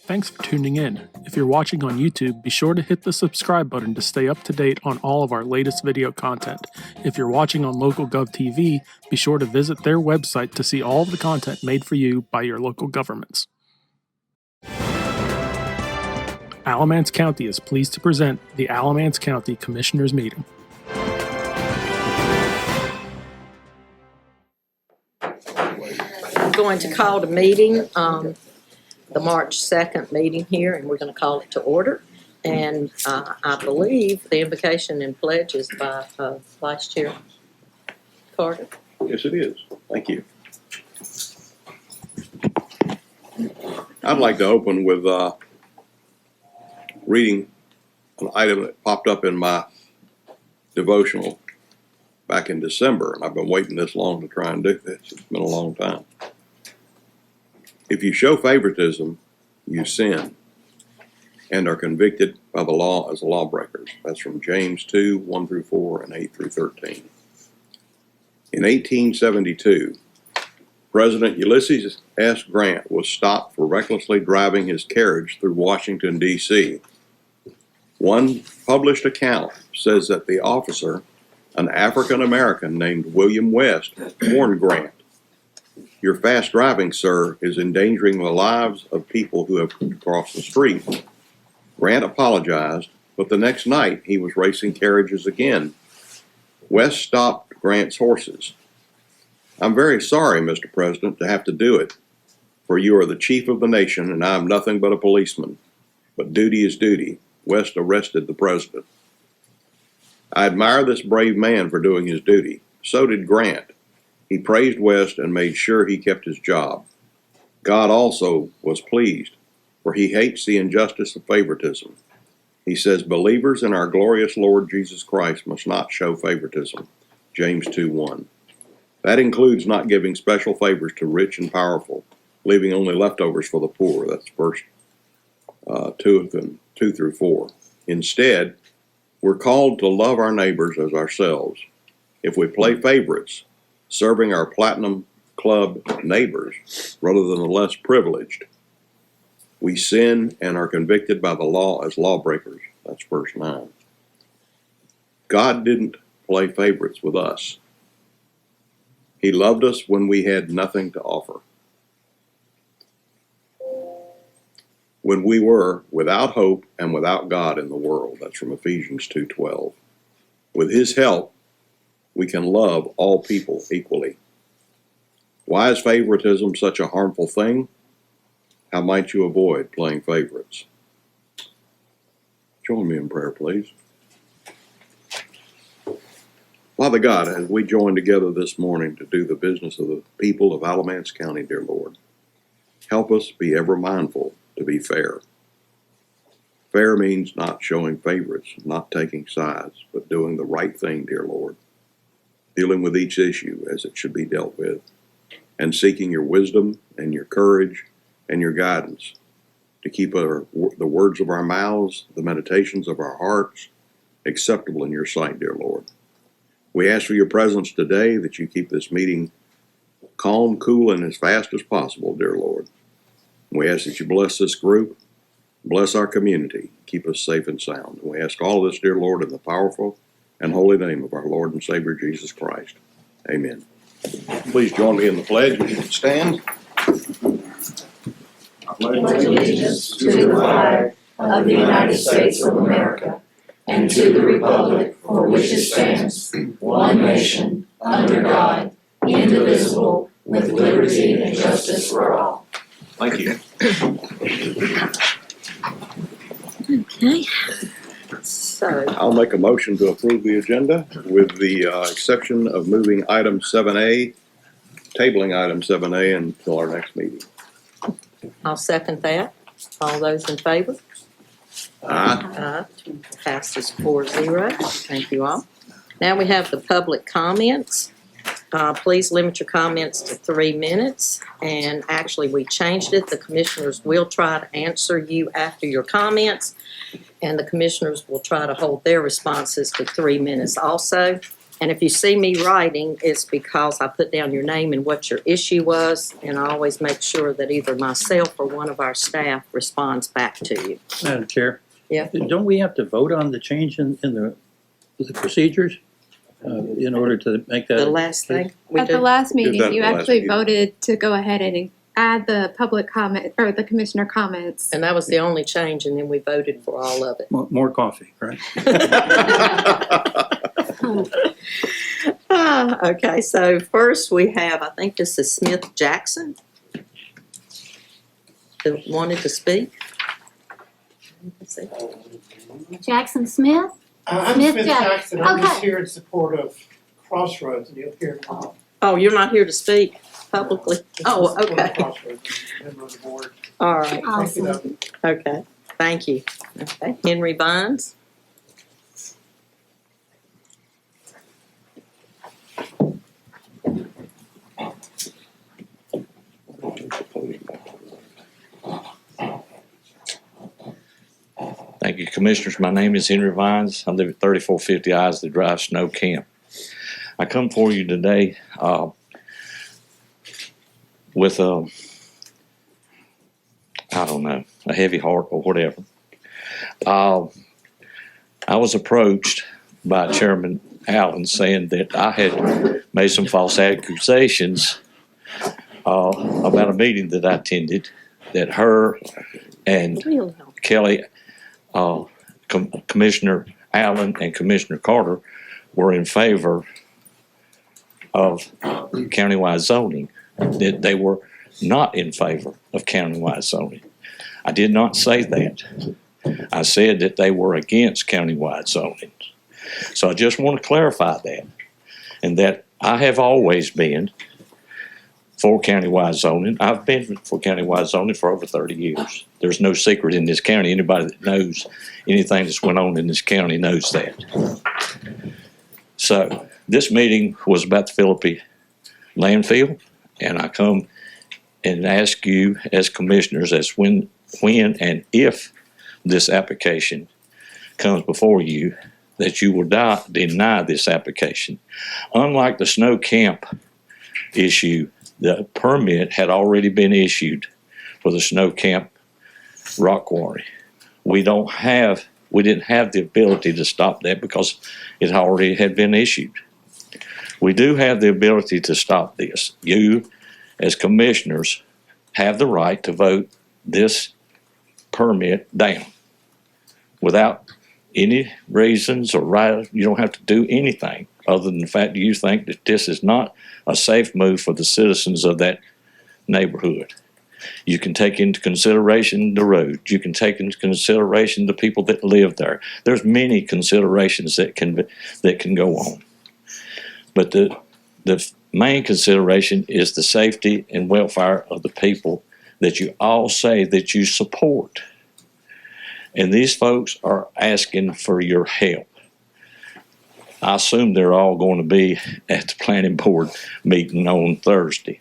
Thanks for tuning in. If you're watching on YouTube, be sure to hit the subscribe button to stay up to date on all of our latest video content. If you're watching on LocalGov TV, be sure to visit their website to see all of the content made for you by your local governments. Alamance County is pleased to present the Alamance County Commissioners Meeting. I'm going to call the meeting, the March 2nd meeting here, and we're going to call it to order. And I believe the invocation and pledge is by Vice Chair Carter. Yes, it is. Thank you. I'd like to open with reading an item that popped up in my devotional back in December, and I've been waiting this long to try and do this. It's been a long time. If you show favoritism, you sin and are convicted by the law as lawbreakers. That's from James 2, 1 through 4 and 8 through 13. In 1872, President Ulysses S. Grant was stopped for recklessly driving his carriage through Washington, D.C. One published account says that the officer, an African American named William West, warned Grant, "Your fast driving, sir, is endangering the lives of people who have crossed the street." Grant apologized, but the next night he was racing carriages again. West stopped Grant's horses. "I'm very sorry, Mr. President, to have to do it, for you are the chief of the nation and I am nothing but a policeman. But duty is duty." West arrested the president. I admire this brave man for doing his duty. So did Grant. He praised West and made sure he kept his job. God also was pleased, for he hates the injustice of favoritism. He says believers in our glorious Lord Jesus Christ must not show favoritism. James 2:1. That includes not giving special favors to rich and powerful, leaving only leftovers for the poor. That's verse 2 through 4. Instead, we're called to love our neighbors as ourselves. If we play favorites, serving our Platinum Club neighbors rather than the less privileged, we sin and are convicted by the law as lawbreakers. That's verse 9. God didn't play favorites with us. He loved us when we had nothing to offer. When we were without hope and without God in the world. That's from Ephesians 2:12. With his help, we can love all people equally. Why is favoritism such a harmful thing? How might you avoid playing favorites? Join me in prayer, please. Father God, as we join together this morning to do the business of the people of Alamance County, dear Lord, help us be ever mindful to be fair. Fair means not showing favorites, not taking sides, but doing the right thing, dear Lord, dealing with each issue as it should be dealt with, and seeking your wisdom and your courage and your guidance to keep the words of our mouths, the meditations of our hearts, acceptable in your sight, dear Lord. We ask for your presence today, that you keep this meeting calm, cool, and as fast as possible, dear Lord. We ask that you bless this group, bless our community, keep us safe and sound. We ask all of this, dear Lord, in the powerful and holy name of our Lord and Savior, Jesus Christ. Amen. Please join me in the pledge. Would you stand? I pledge allegiance to the flag of the United States of America and to the republic for which it stands, one nation, under God, indivisible, with liberty and justice for all. Thank you. Okay. So, I'll make a motion to approve the agenda with the exception of moving item 7A, tabling item 7A until our next meeting. I'll second that. All those in favor? Aye. Passes 4-0. Thank you all. Now we have the public comments. Please limit your comments to 3 minutes. And actually, we changed it. The commissioners will try to answer you after your comments, and the commissioners will try to hold their responses to 3 minutes also. And if you see me writing, it's because I put down your name and what your issue was, and I always make sure that either myself or one of our staff responds back to you. Madam Chair? Yeah. Don't we have to vote on the change in the procedures in order to make that? The last thing we At the do, last meeting, that you at the last actually meeting. voted to go ahead and add the public comment, or the commissioner comments. and that was the only change, and then we voted for all of it. More coffee, right? Okay, so first we have, I think this is Smith Jackson. Who wanted to speak? Let's see. Jackson Smith? I'm Smith Smith Jack- Jackson. I'm just okay. here in support of Crossroads, and you'll hear. Oh, you're not here to speak publicly? Oh, okay, Crossroads, member of the board. all right, Thank you, Awesome. though. okay, thank you. Okay, Henry Vines? Thank you, Commissioners. My name is Henry Vines. I live at 3450 Isley Drive, Snow Camp. I come for you today with a heavy heart or whatever. I was approached by Chairman Allen saying that I had made some false accusations about a meeting that I attended, that her and Kelly, Commissioner Allen and Commissioner Carter were in favor of countywide zoning, that they were not in favor of countywide zoning. I did not say that. I said that they were against countywide zoning. So I just want to clarify that, and that I have always been for countywide zoning. I've been for countywide zoning for over 30 years. There's no secret in this county. Anybody that knows anything that's went on in this county knows that. So this meeting was about the Philippi landfill, and I come and ask you as commissioners as when and if this application comes before you, that you will deny this application. Unlike the Snow Camp issue, the permit had already been issued for the Snow Camp rock quarry. We didn't have the ability to stop that because it already had been issued. We do have the ability to stop this. You, as commissioners, have the right to vote this permit down without any reasons or right. You don't have to do anything other than the fact that you think that this is not a safe move for the citizens of that neighborhood. You can take into consideration the road. You can take into consideration the people that live there. There's many considerations that can go on. But the main consideration is the safety and welfare of the people that you all say that you support. And these folks are asking for your help. I assume they're all going to be at the planning board meeting on Thursday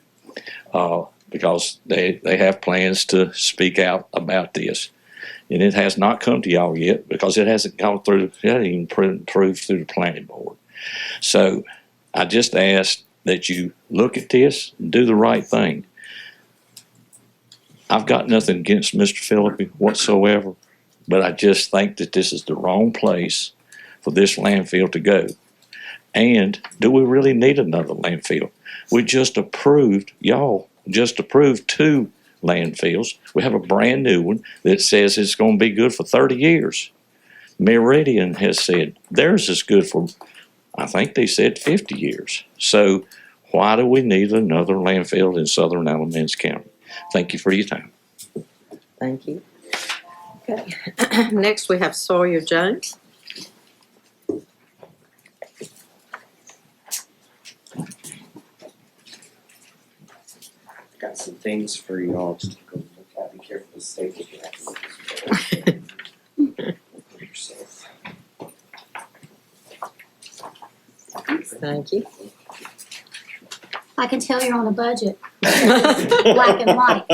because they have plans to speak out about this. And it has not come to y'all yet because it hasn't gone through, it hasn't even been approved through the planning board. So I just ask that you look at this and do the right thing. I've got nothing against Mr. Philippi whatsoever, but I just think that this is the wrong place for this landfill to go. And do we really need another landfill? We just approved, y'all just approved 2 landfills. We have a brand new one that says it's going to be good for 30 years. Meridian has said theirs is good for, I think they said 50 years. So why do we need another landfill in southern Alamance County? Thank you for your time. Thank you. Okay, next we have Sawyer Jones. Got some things for you all to go look at. Be careful to stay looking at yourself. Thank you. I can tell you're on a budget. Black and white.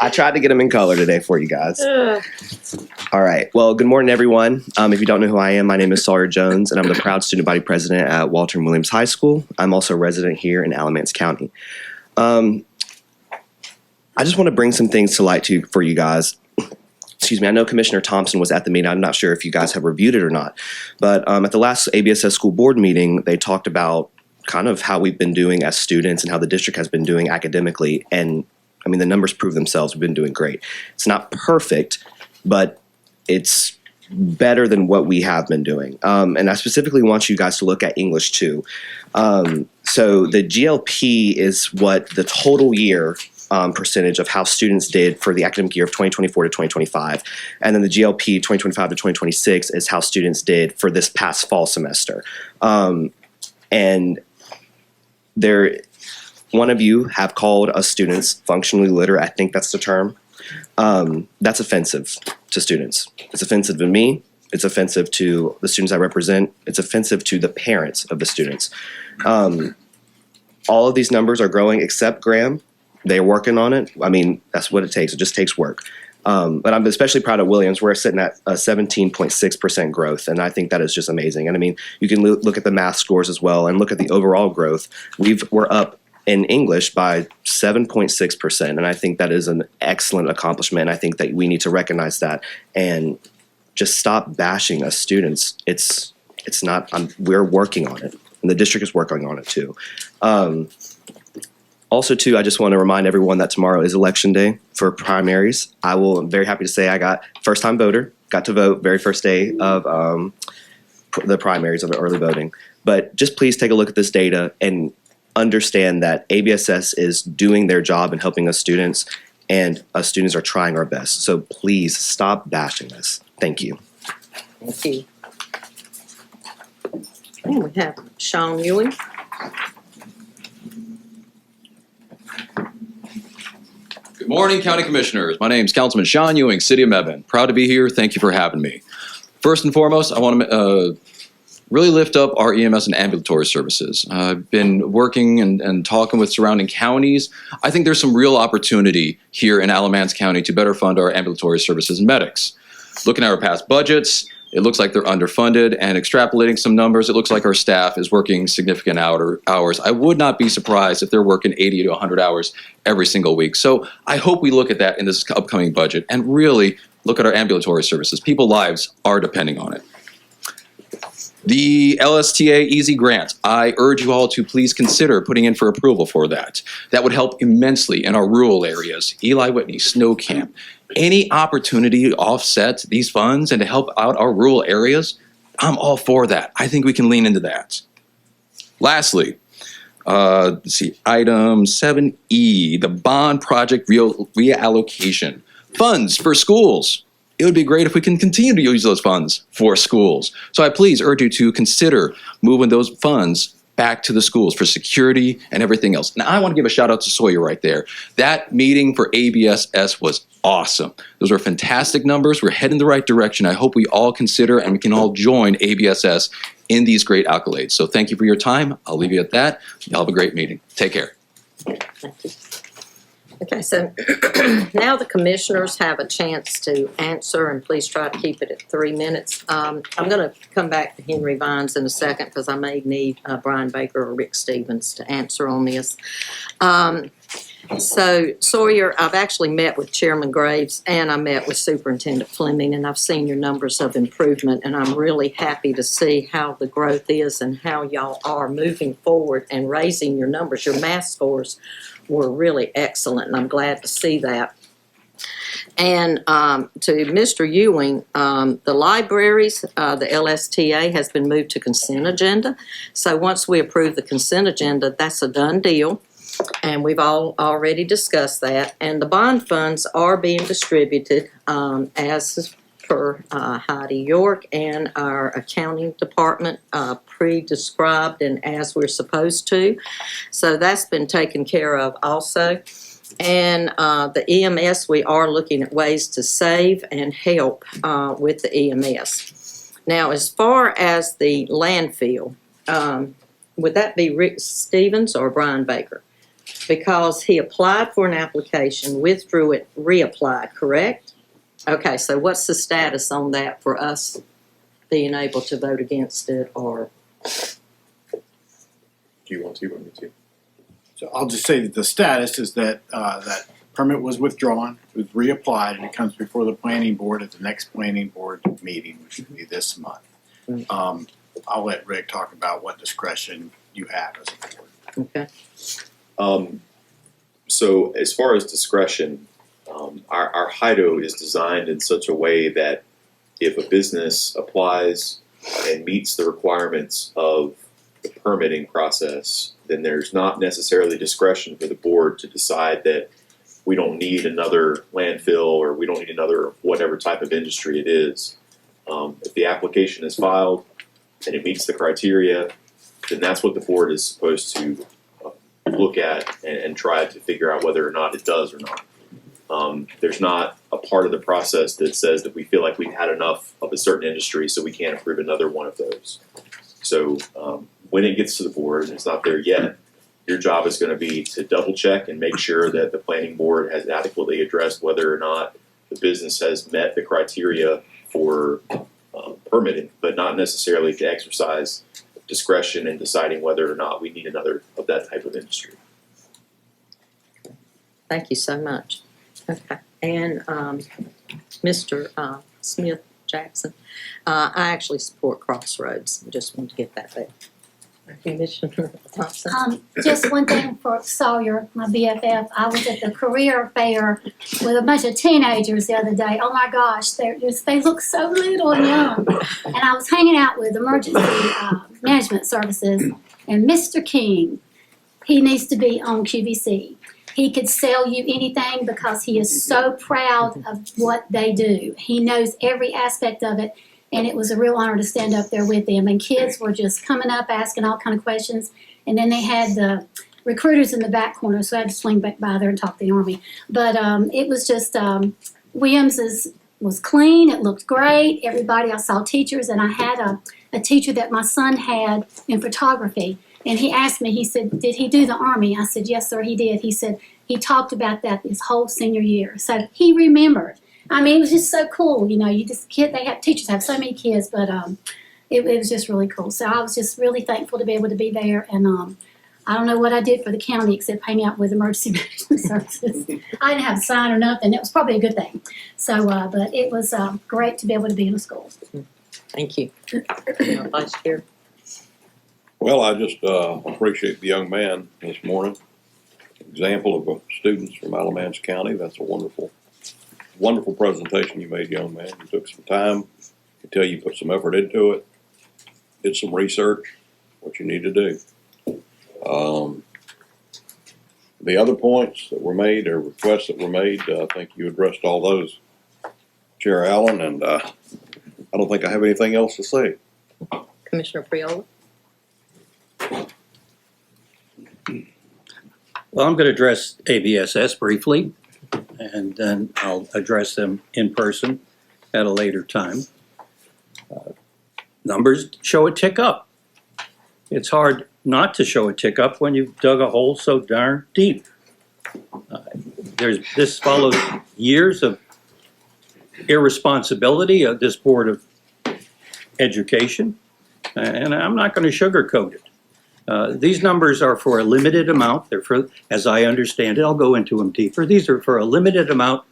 I tried to get them in color today for you guys. All All right. Well, good morning, everyone. If you don't know who I am, my name is Sawyer Jones, and I'm the proud student body president at Walter and Williams High School. I'm also a resident here in Alamance County. I just want to bring some things to light for you guys. Excuse me. I know Commissioner Thompson was at the meeting. I'm not sure if you guys have reviewed it or not, but at the last ABSS school board meeting, they talked about kind of how we've been doing as students and how the district has been doing academically. And I mean, the numbers prove themselves. We've been doing great. It's not perfect, but it's better than what we have been doing. And I specifically want you guys to look at English too. So the GLP is what the total year percentage of how students did for the academic year of 2024 to 2025. And then the GLP 2025 to 2026 is how students did for this past fall semester. And one of you have called us students functionally literate. I think that's the term. That's offensive to students. It's offensive to me. It's offensive to the students I represent. It's offensive to the parents of the students. All of these numbers are growing except Graham. They're working on it. I mean, that's what it takes. It just takes work. But I'm especially proud of Williams. We're sitting at a 17.6% growth, and I think that is just amazing. And I mean, you can look at the math scores as well and look at the overall growth. We're up in English by 7.6%, and I think that is an excellent accomplishment. I think that we need to recognize that and just stop bashing us students. It's not. We're working on it, and the district is working on it too. Also, too, I just want to remind everyone that tomorrow is election day for primaries. I'm very happy to say I got first-time voter, got to vote very first day of the primaries of the early voting. But just please take a look at this data and understand that ABSS is doing their job and helping us students, and us students are trying our best. So please stop bashing us. Thank you. Thank you. And we have Sean Ewing. Good morning, County Commissioners. My name is Councilman Sean Ewing, City of Mebane. Proud to be here. Thank you for having me. First and foremost, I want to really lift up our EMS and ambulatory services. I've been working and talking with surrounding counties. I think there's some real opportunity here in Alamance County to better fund our ambulatory services and medics. Looking at our past budgets, it looks like they're underfunded, and extrapolating some numbers, it looks like our staff is working significant hours. I would not be surprised if they're working 80 to 100 hours every single week. So I hope we look at that in this upcoming budget and really look at our ambulatory services. People's lives are depending on it. The LSTA Easy Grant, I urge you all to please consider putting in for approval for that. That would help immensely in our rural areas, Eli Whitney, Snow Camp. Any opportunity to offset these funds and to help out our rural areas, I'm all for that. I think we can lean into that. Lastly, let's see, item 7E, the bond project reallocation. Funds for schools. It would be great if we can continue to use those funds for schools. So I please urge you to consider moving those funds back to the schools for security and everything else. Now, I want to give a shout out to Sawyer right there. That meeting for ABSS was awesome. Those are fantastic numbers. We're heading the right direction. I hope we all consider and we can all join ABSS in these great accolades. So thank you for your time. I'll leave you at that. Y'all have a great meeting. Take care. Thank you. Okay, so now the commissioners have a chance to answer, and please try to keep it at 3 minutes. I'm going to come back to Henry Vines in a second because I may need Brian Baker or Rick Stevens to answer on this. So Sawyer, I've actually met with Chairman Graves and I met with Superintendent Fleming, and I've seen your numbers of improvement, and I'm really happy to see how the growth is and how y'all are moving forward and raising your numbers. Your math scores were really excellent, and I'm glad to see that. And to Mr. Ewing, the libraries, the LSTA has been moved to consent agenda. So once we approve the consent agenda, that's a done deal. And we've all already discussed that. And the bond funds are being distributed as per Heidi York and our accounting department pre-described and as we're supposed to. So that's been taken care of also. And the EMS, we are looking at ways to save and help with the EMS. Now, as far as the landfill, would that be Rick Stevens or Brian Baker? Because he applied for an application, withdrew it, reapplied, correct? Okay, so what's the status on that for us being able to vote against it, or? Do you want to or me to? So I'll just say that the status is that that permit was withdrawn, it was reapplied, and it comes before the planning board at the next planning board meeting, which will be this month. I'll let Rick talk about what discretion you have as a board. Okay. So as far as discretion, our HIDO is designed in such a way that if a business applies and meets the requirements of the permitting process, then there's not necessarily discretion for the board to decide that we don't need another landfill or we don't need another whatever type of industry it is. If the application is filed and it meets the criteria, then that's what the board is supposed to look at and try to figure out whether or not it does or not. There's not a part of the process that says that we feel like we've had enough of a certain industry, so we can't approve another one of those. So when it gets to the board and it's not there yet, your job is going to be to double check and make sure that the planning board has adequately addressed whether or not the business has met the criteria for permitting, but not necessarily to exercise discretion in deciding whether or not we need another of that type of industry. Thank you so much. Okay, and Mr. Smith Jackson, I actually support Crossroads. I just wanted to get that there. Commissioner Thompson. Just one thing for Sawyer, my BFF. I was at the career fair with a bunch of teenagers the other day. Oh my gosh, they look so little and young. And I was hanging out with emergency management services, and Mr. King, he needs to be on QVC. He could sell you anything because he is so proud of what they do. He knows every aspect of it. And it was a real honor to stand up there with them. And kids were just coming up, asking all kind of questions. And then they had the recruiters in the back corner, so I had to swing back by there and talk to the Army. But it was just, Williams was clean. It looked great. Everybody, I saw teachers. And I had a teacher that my son had in photography. And he asked me, he said, did he do the Army? I said, yes, sir, he did. He said, he talked about that his whole senior year. So he remembered. I mean, it was just so cool, you know. Teachers have so many kids, but it was just really cool. So I was just really thankful to be able to be there, and I don't know what I did for the county except hang out with emergency management services. I didn't have a sign or nothing. It was probably a good thing. So, but it was great to be able to be in a school. Thank you. Vice Chair. Well, I just appreciate the young man this morning. Example of students from Alamance County. That's a wonderful presentation you made, young man. You took some time. I can tell you put some effort into it. Did some research, what you need to do. The other points that were made or requests that were made, I think you addressed all those, Chair Allen, and I don't think I have anything else to say. Commissioner Priola. Well, I'm going to address ABSS briefly, and then I'll address them in person at a later time. Numbers show a tick up. It's hard not to show a tick up when you've dug a hole so darn deep. This follows years of irresponsibility of this Board of Education, and I'm not going to sugarcoat it. These numbers are for a limited amount. They're for, as I understand it, I'll go into them deeper. These are for a limited amount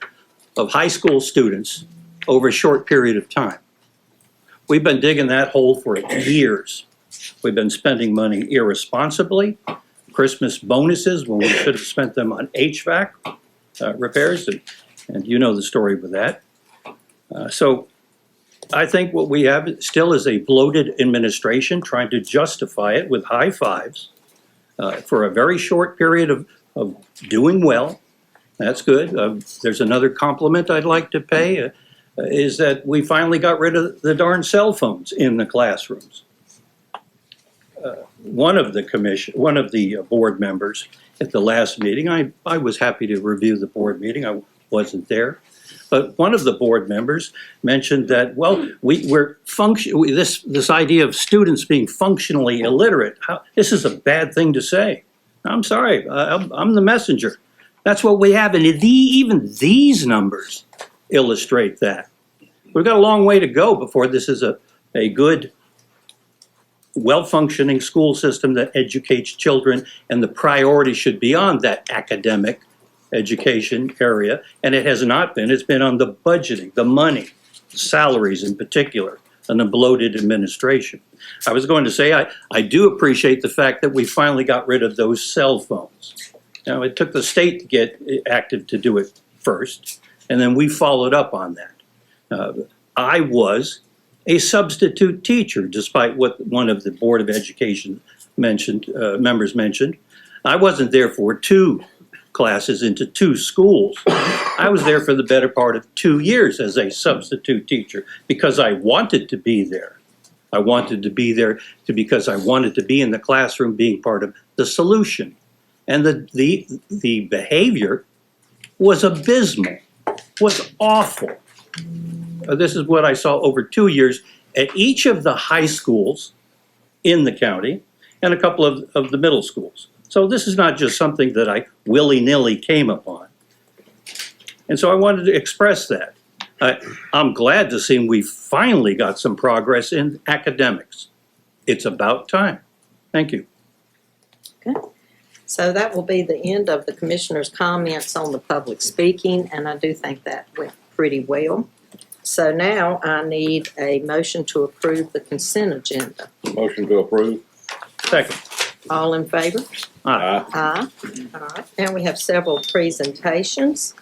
of high school students over a short period of time. We've been digging that hole for years. We've been spending money irresponsibly, Christmas bonuses when we should have spent them on HVAC repairs, and you know the story with that. So I think what we have still is a bloated administration trying to justify it with high fives for a very short period of doing well. That's good. There's another compliment I'd like to pay, is that we finally got rid of the darn cell phones in the classrooms. One of the board members at the last meeting, I was happy to review the board meeting. I wasn't there. But one of the board members mentioned that, well, this idea of students being functionally illiterate, this is a bad thing to say. I'm sorry, I'm the messenger. That's what we have, and even these numbers illustrate that. We've got a long way to go before this is a good, well-functioning school system that educates children, and the priority should be on that academic education area, and it has not been. It's been on the budgeting, the money, salaries in particular, and a bloated administration. I was going to say, I do appreciate the fact that we finally got rid of those cell phones. Now, it took the state to get active to do it first, and then we followed up on that. I was a substitute teacher, despite what one of the Board of Education members mentioned. I wasn't there for 2 classes into 2 schools. I was there for the better part of 2 years as a substitute teacher because I wanted to be there. I wanted to be there because I wanted to be in the classroom being part of the solution. And the behavior was abysmal, was awful. This is what I saw over 2 years at each of the high schools in the county and a couple of the middle schools. So this is not just something that I willy-nilly came upon. And so I wanted to express that. I'm glad to see we finally got some progress in academics. It's about time. Thank you. Okay. So that will be the end of the commissioner's comments on the public speaking, and I do think that went pretty well. So now I need a motion to approve the consent agenda. Motion to approve. Second. All in favor? Aye. Aye. All right. Now we have several presentations.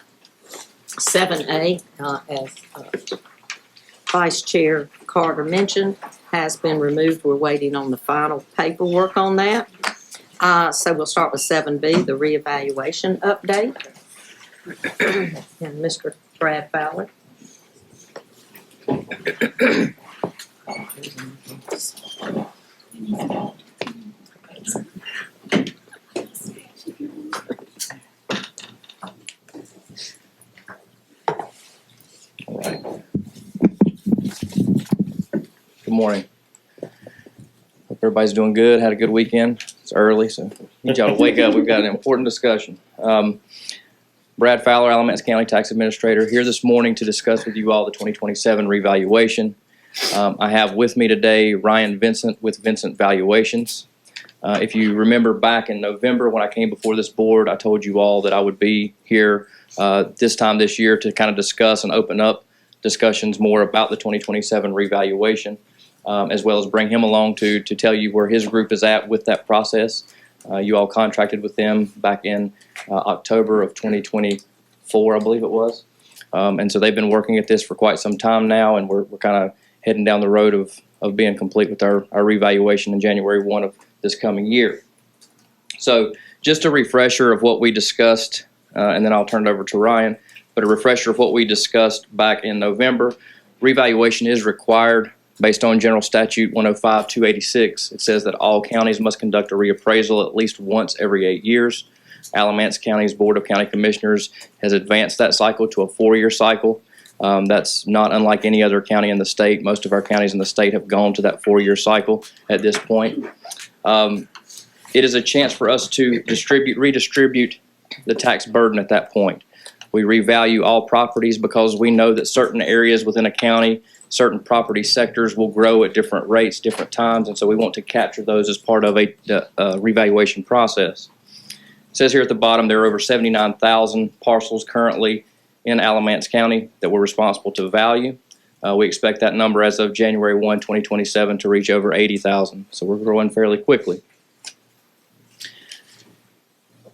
7A, as Vice Chair Carter mentioned, has been removed. We're waiting on the final paperwork on that. So we'll start with 7B, the reevaluation update. And Mr. Brad Fowler. Good morning. Hope everybody's doing good. Had a good weekend. It's early, so need y'all to wake up. We've got an important discussion. Brad Fowler, Alamance County Tax Administrator, here this morning to discuss with you all the 2027 revaluation. I have with me today Ryan Vincent with Vincent Valuations. If you remember back in November when I came before this board, I told you all that I would be here this time this year to kind of discuss and open up discussions more about the 2027 revaluation, as well as bring him along to tell you where his group is at with that process. You all contracted with them back in October of 2024, I believe it was. And so they've been working at this for quite some time now, and we're kind of heading down the road of being complete with our revaluation in January 1 of this coming year. So just a refresher of what we discussed, and then I'll turn it over to Ryan, but a refresher of what we discussed back in November. Revaluation is required based on General Statute 105-286. It says that all counties must conduct a reappraisal at least once every 8 years. Alamance County's Board of County Commissioners has advanced that cycle to a 4-year cycle. That's not unlike any other county in the state. Most of our counties in the state have gone to that 4-year cycle at this point. It is a chance for us to redistribute the tax burden at that point. We revalue all properties because we know that certain areas within a county, certain property sectors will grow at different rates, different times, and so we want to capture those as part of a revaluation process. It says here at the bottom there are over 79,000 parcels currently in Alamance County that we're responsible to value. We expect that number as of January 1, 2027 to reach over 80,000, so we're growing fairly quickly.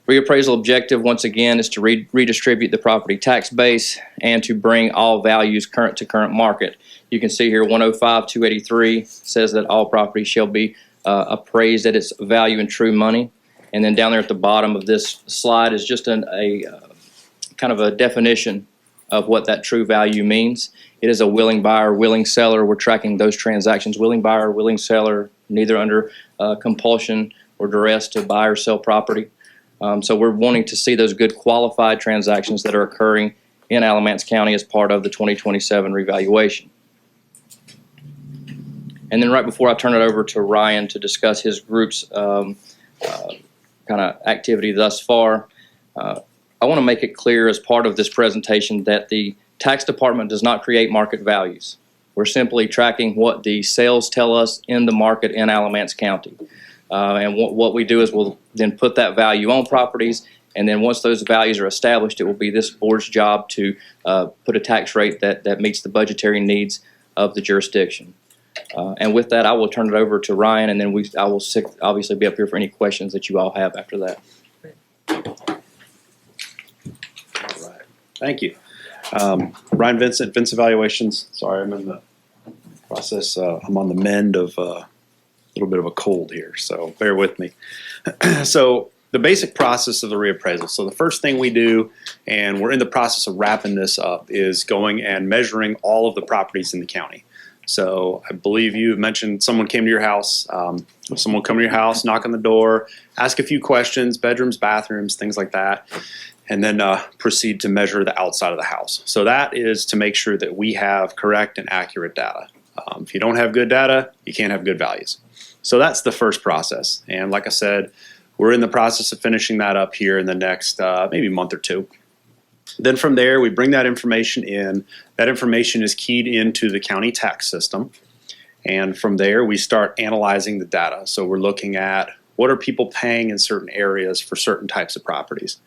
Reappraisal objective, once again, is to redistribute the property tax base and to bring all values current to current market. You can see here 105-283 says that all property shall be appraised at its value in true money. And then down there at the bottom of this slide is just a kind of a definition of what that true value means. It is a willing buyer, willing seller. We're tracking those transactions, willing buyer, willing seller, neither under compulsion or duress to buy or sell property. So we're wanting to see those good qualified transactions that are occurring in Alamance County as part of the 2027 revaluation. And then right before I turn it over to Ryan to discuss his group's kind of activity thus far, I want to make it clear as part of this presentation that the tax department does not create market values. We're simply tracking what the sales tell us in the market in Alamance County. And what we do is we'll then put that value on properties, and then once those values are established, it will be this board's job to put a tax rate that meets the budgetary needs of the jurisdiction. And with that, I will turn it over to Ryan, and then I will obviously be up here for any questions that you all have after that. All right. Thank you. Ryan Vincent, Vince Evaluations. Sorry, I'm in the process. I'm on the mend of a little bit of a cold here, so bear with me. So the basic process of the reappraisal. So the first thing we do, and we're in the process of wrapping this up, is going and measuring all of the properties in the county. So I believe you mentioned someone came to your house. Someone come to your house, knock on the door, ask a few questions, bedrooms, bathrooms, things like that, and then proceed to measure the outside of the house. So that is to make sure that we have correct and accurate data. If you don't have good data, you can't have good values. So that's the first process. And like I said, we're in the process of finishing that up here in the next maybe month or two. Then from there, we bring that information in. That information is keyed into the county tax system. And from there, we start analyzing the data. So we're looking at what are people paying in certain areas for certain types of properties.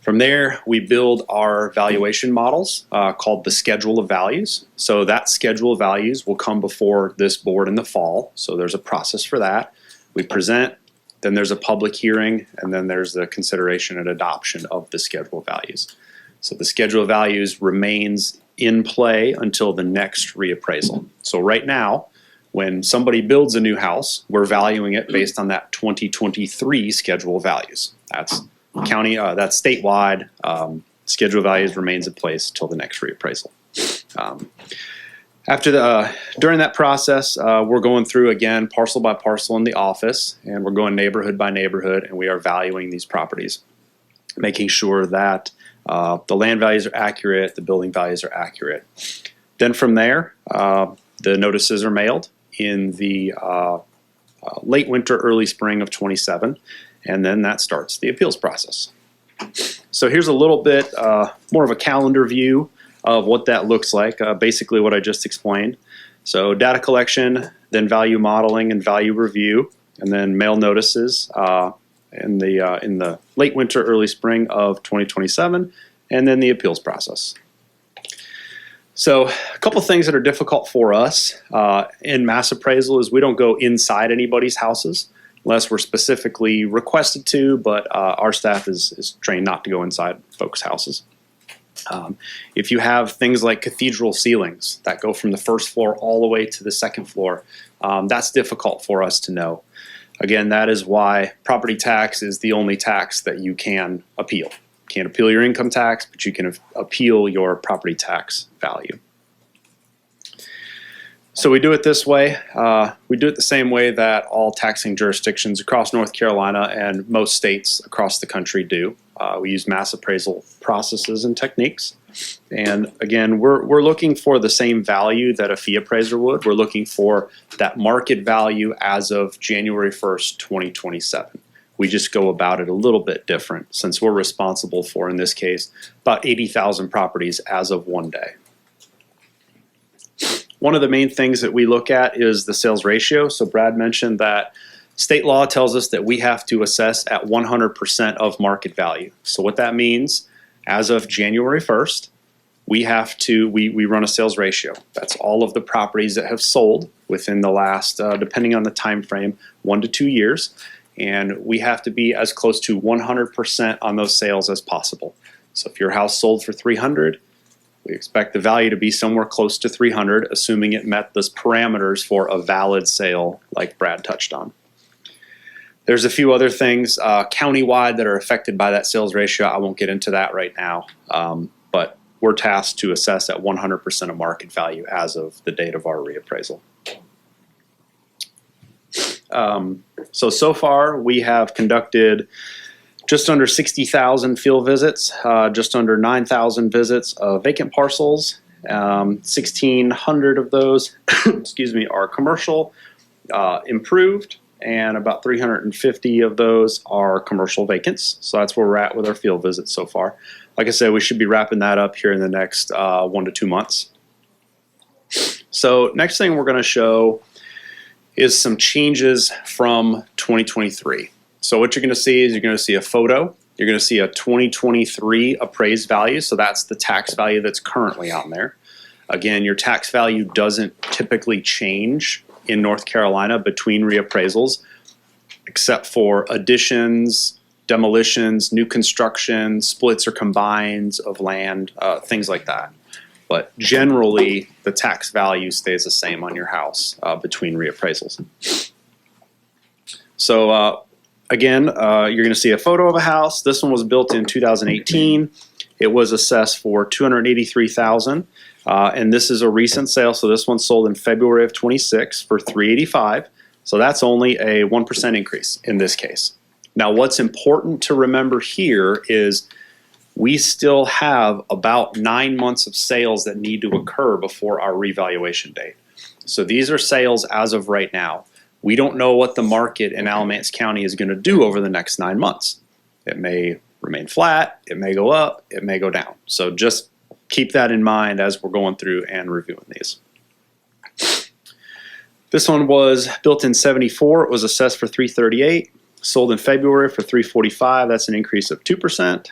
From there, we build our valuation models called the Schedule of Values. So that Schedule of Values will come before this board in the fall. So there's a process for that. We present, then there's a public hearing, and then there's the consideration and adoption of the Schedule of Values. So the Schedule of Values remains in play until the next reappraisal. So right now, when somebody builds a new house, we're valuing it based on that 2023 Schedule of Values. That's county, that's statewide. Schedule of Values remains in place until the next reappraisal. During that process, we're going through again parcel by parcel in the office, and we're going neighborhood by neighborhood, and we are valuing these properties, making sure that the land values are accurate, the building values are accurate. Then from there, the notices are mailed in the late winter, early spring of 27, and then that starts the appeals process. So here's a little bit more of a calendar view of what that looks like, basically what I just explained. So data collection, then value modeling and value review, and then mail notices in the late winter, early spring of 2027, and then the appeals process. So a couple things that are difficult for us in mass appraisal is we don't go inside anybody's houses unless we're specifically requested to, but our staff is trained not to go inside folks' houses. If you have things like cathedral ceilings that go from the first floor all the way to the second floor, that's difficult for us to know. Again, that is why property tax is the only tax that you can appeal. You can't appeal your income tax, but you can appeal your property tax value. So we do it this way. We do it the same way that all taxing jurisdictions across North Carolina and most states across the country do. We use mass appraisal processes and techniques. And again, we're looking for the same value that a fee appraiser would. We're looking for that market value as of January 1st, 2027. We just go about it a little bit different since we're responsible for, in this case, about 80,000 properties as of one day. One of the main things that we look at is the sales ratio. So Brad mentioned that state law tells us that we have to assess at 100% of market value. So what that means, as of January 1st, we run a sales ratio. That's all of the properties that have sold within the last, depending on the time frame, 1 to 2 years. And we have to be as close to 100% on those sales as possible. So if your house sold for 300, we expect the value to be somewhere close to 300, assuming it met those parameters for a valid sale like Brad touched on. There's a few other things countywide that are affected by that sales ratio. I won't get into that right now, but we're tasked to assess at 100% of market value as of the date of our reappraisal. So far we have conducted just under 60,000 field visits, just under 9,000 visits of vacant parcels. 1,600 of those, excuse me, are commercial, improved, and about 350 of those are commercial vacants. So that's where we're at with our field visits so far. Like I said, we should be wrapping that up here in the next 1 to 2 months. So next thing we're going to show is some changes from 2023. So what you're going to see is you're going to see a photo. You're going to see a 2023 appraised value. So that's the tax value that's currently on there. Again, your tax value doesn't typically change in North Carolina between reappraisals, except for additions, demolitions, new construction, splits or combines of land, things like that. But generally, the tax value stays the same on your house between reappraisals. So again, you're going to see a photo of a house. This one was built in 2018. It was assessed for $283,000. And this is a recent sale, so this one sold in February of 26 for $385,000. So that's only a 1% increase in this case. Now, what's important to remember here is we still have about 9 months of sales that need to occur before our revaluation date. So these are sales as of right now. We don't know what the market in Alamance County is going to do over the next 9 months. It may remain flat, it may go up, it may go down. So just keep that in mind as we're going through and reviewing these. This one was built in 74. It was assessed for $338,000, sold in February for $345,000. That's an increase of 2%.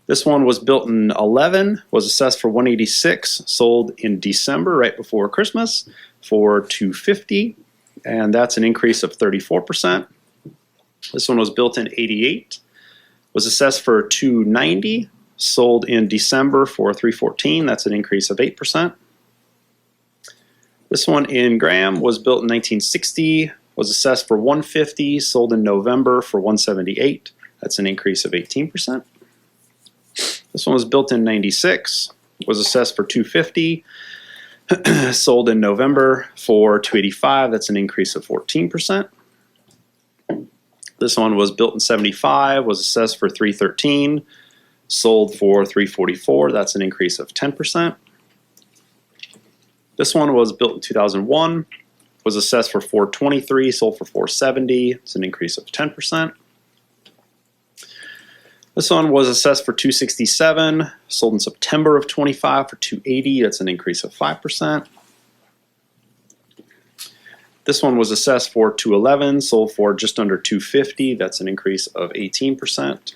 This one was built in 11, was assessed for $186,000, sold in December right before Christmas for $250,000, and that's an increase of 34%. This one was built in 88, was assessed for $290,000, sold in December for $314,000. That's an increase of 8%. This one in Graham was built in 1960, was assessed for $150,000, sold in November for $178,000. That's an increase of 18%. This one was built in 96, was assessed for $250,000, sold in November for $285,000. That's an increase of 14%. This one was built in 75, was assessed for $313,000, sold for $344,000. That's an increase of 10%. This one was built in 2001, was assessed for $423,000, sold for $470,000. It's an increase of 10%. This one was assessed for $267,000, sold in September of 25 for $280,000. That's an increase of 5%. This one was assessed for $211,000, sold for just under $250,000. That's an increase of 18%.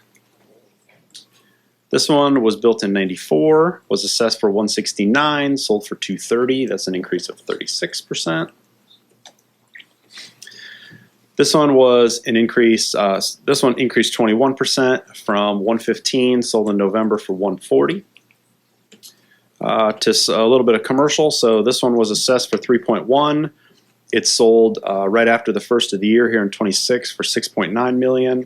This one was built in 94, was assessed for $169,000, sold for $230,000. That's an increase of 36%. This one was an increase, this one increased 21% from $115,000, sold in November for $140,000. To a little bit of commercial, so this one was assessed for $3.1. It sold right after the first of the year here in 26 for $6.9 million.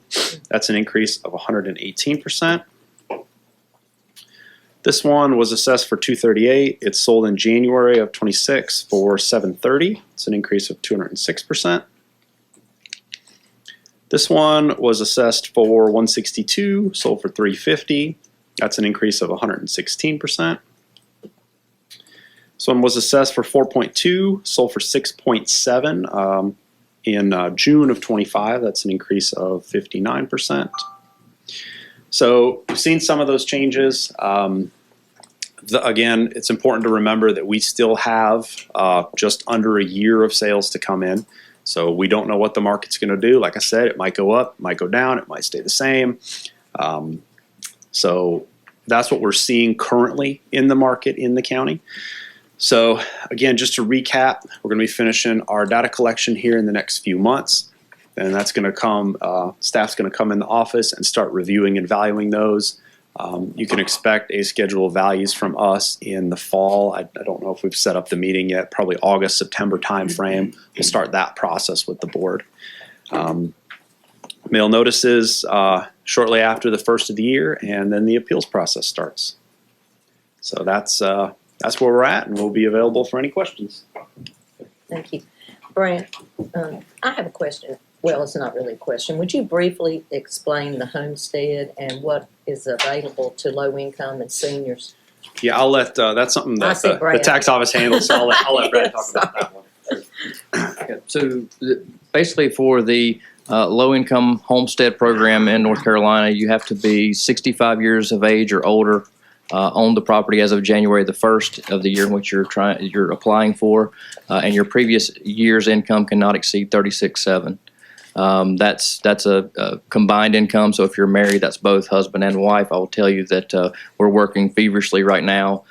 That's an increase of 118%. This one was assessed for $238,000. It sold in January of 26 for $730,000. It's an increase of 206%. This one was assessed for $162,000, sold for $350,000. That's an increase of 116%. This one was assessed for $4.2, sold for $6.7 in June of 25. That's an increase of 59%. So we've seen some of those changes. Again, it's important to remember that we still have just under a year of sales to come in. So we don't know what the market's going to do. Like I said, it might go up, it might go down, it might stay the same. So that's what we're seeing currently in the market in the county. So again, just to recap, we're going to be finishing our data collection here in the next few months. And that's going to come, staff's going to come in the office and start reviewing and valuing those. You can expect a schedule of values from us in the fall. I don't know if we've set up the meeting yet, probably August, September timeframe. We'll start that process with the board. Mail notices shortly after the first of the year, and then the appeals process starts. So that's where we're at, and we'll be available for any questions. Thank you. Brad, I have a question. Well, it's not really a question. Would you briefly explain the homestead and what is available to low income and seniors? Yeah, I'll let, that's something that the tax office handles, so I'll let Brad talk about that one. So basically for the low-income homestead program in North Carolina, you have to be 65 years of age or older, own the property as of January the 1st of the year in which you're applying for, and your previous year's income cannot exceed 36,700. That's a combined income. So if you're married, that's both husband and wife. I will tell you that we're working feverishly right now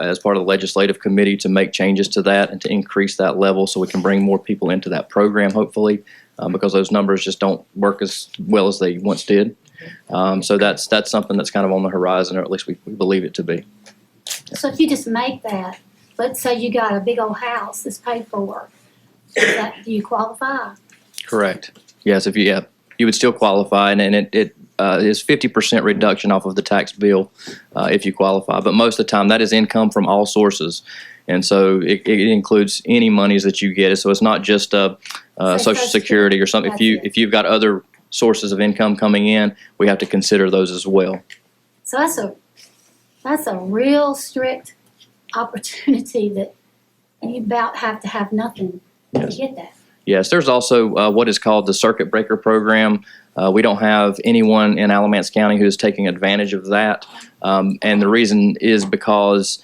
as part of the legislative committee to make changes to that and to increase that level so we can bring more people into that program, hopefully, because those numbers just don't work as well as they once did. So that's something that's kind of on the horizon, or at least we believe it to be. So if you just make that, let's say you got a big old house that's paid for, do you qualify? Correct. Yes, you would still qualify, and it is 50% reduction off of the tax bill if you qualify. But most of the time, that is income from all sources, and so it includes any monies that you get. So it's not just Social Security or something. If you've got other sources of income coming in, we have to consider those as well. So that's a real strict opportunity that you about have to have nothing to get that. Yes, there's also what is called the Circuit Breaker Program. We don't have anyone in Alamance County who is taking advantage of that. And the reason is because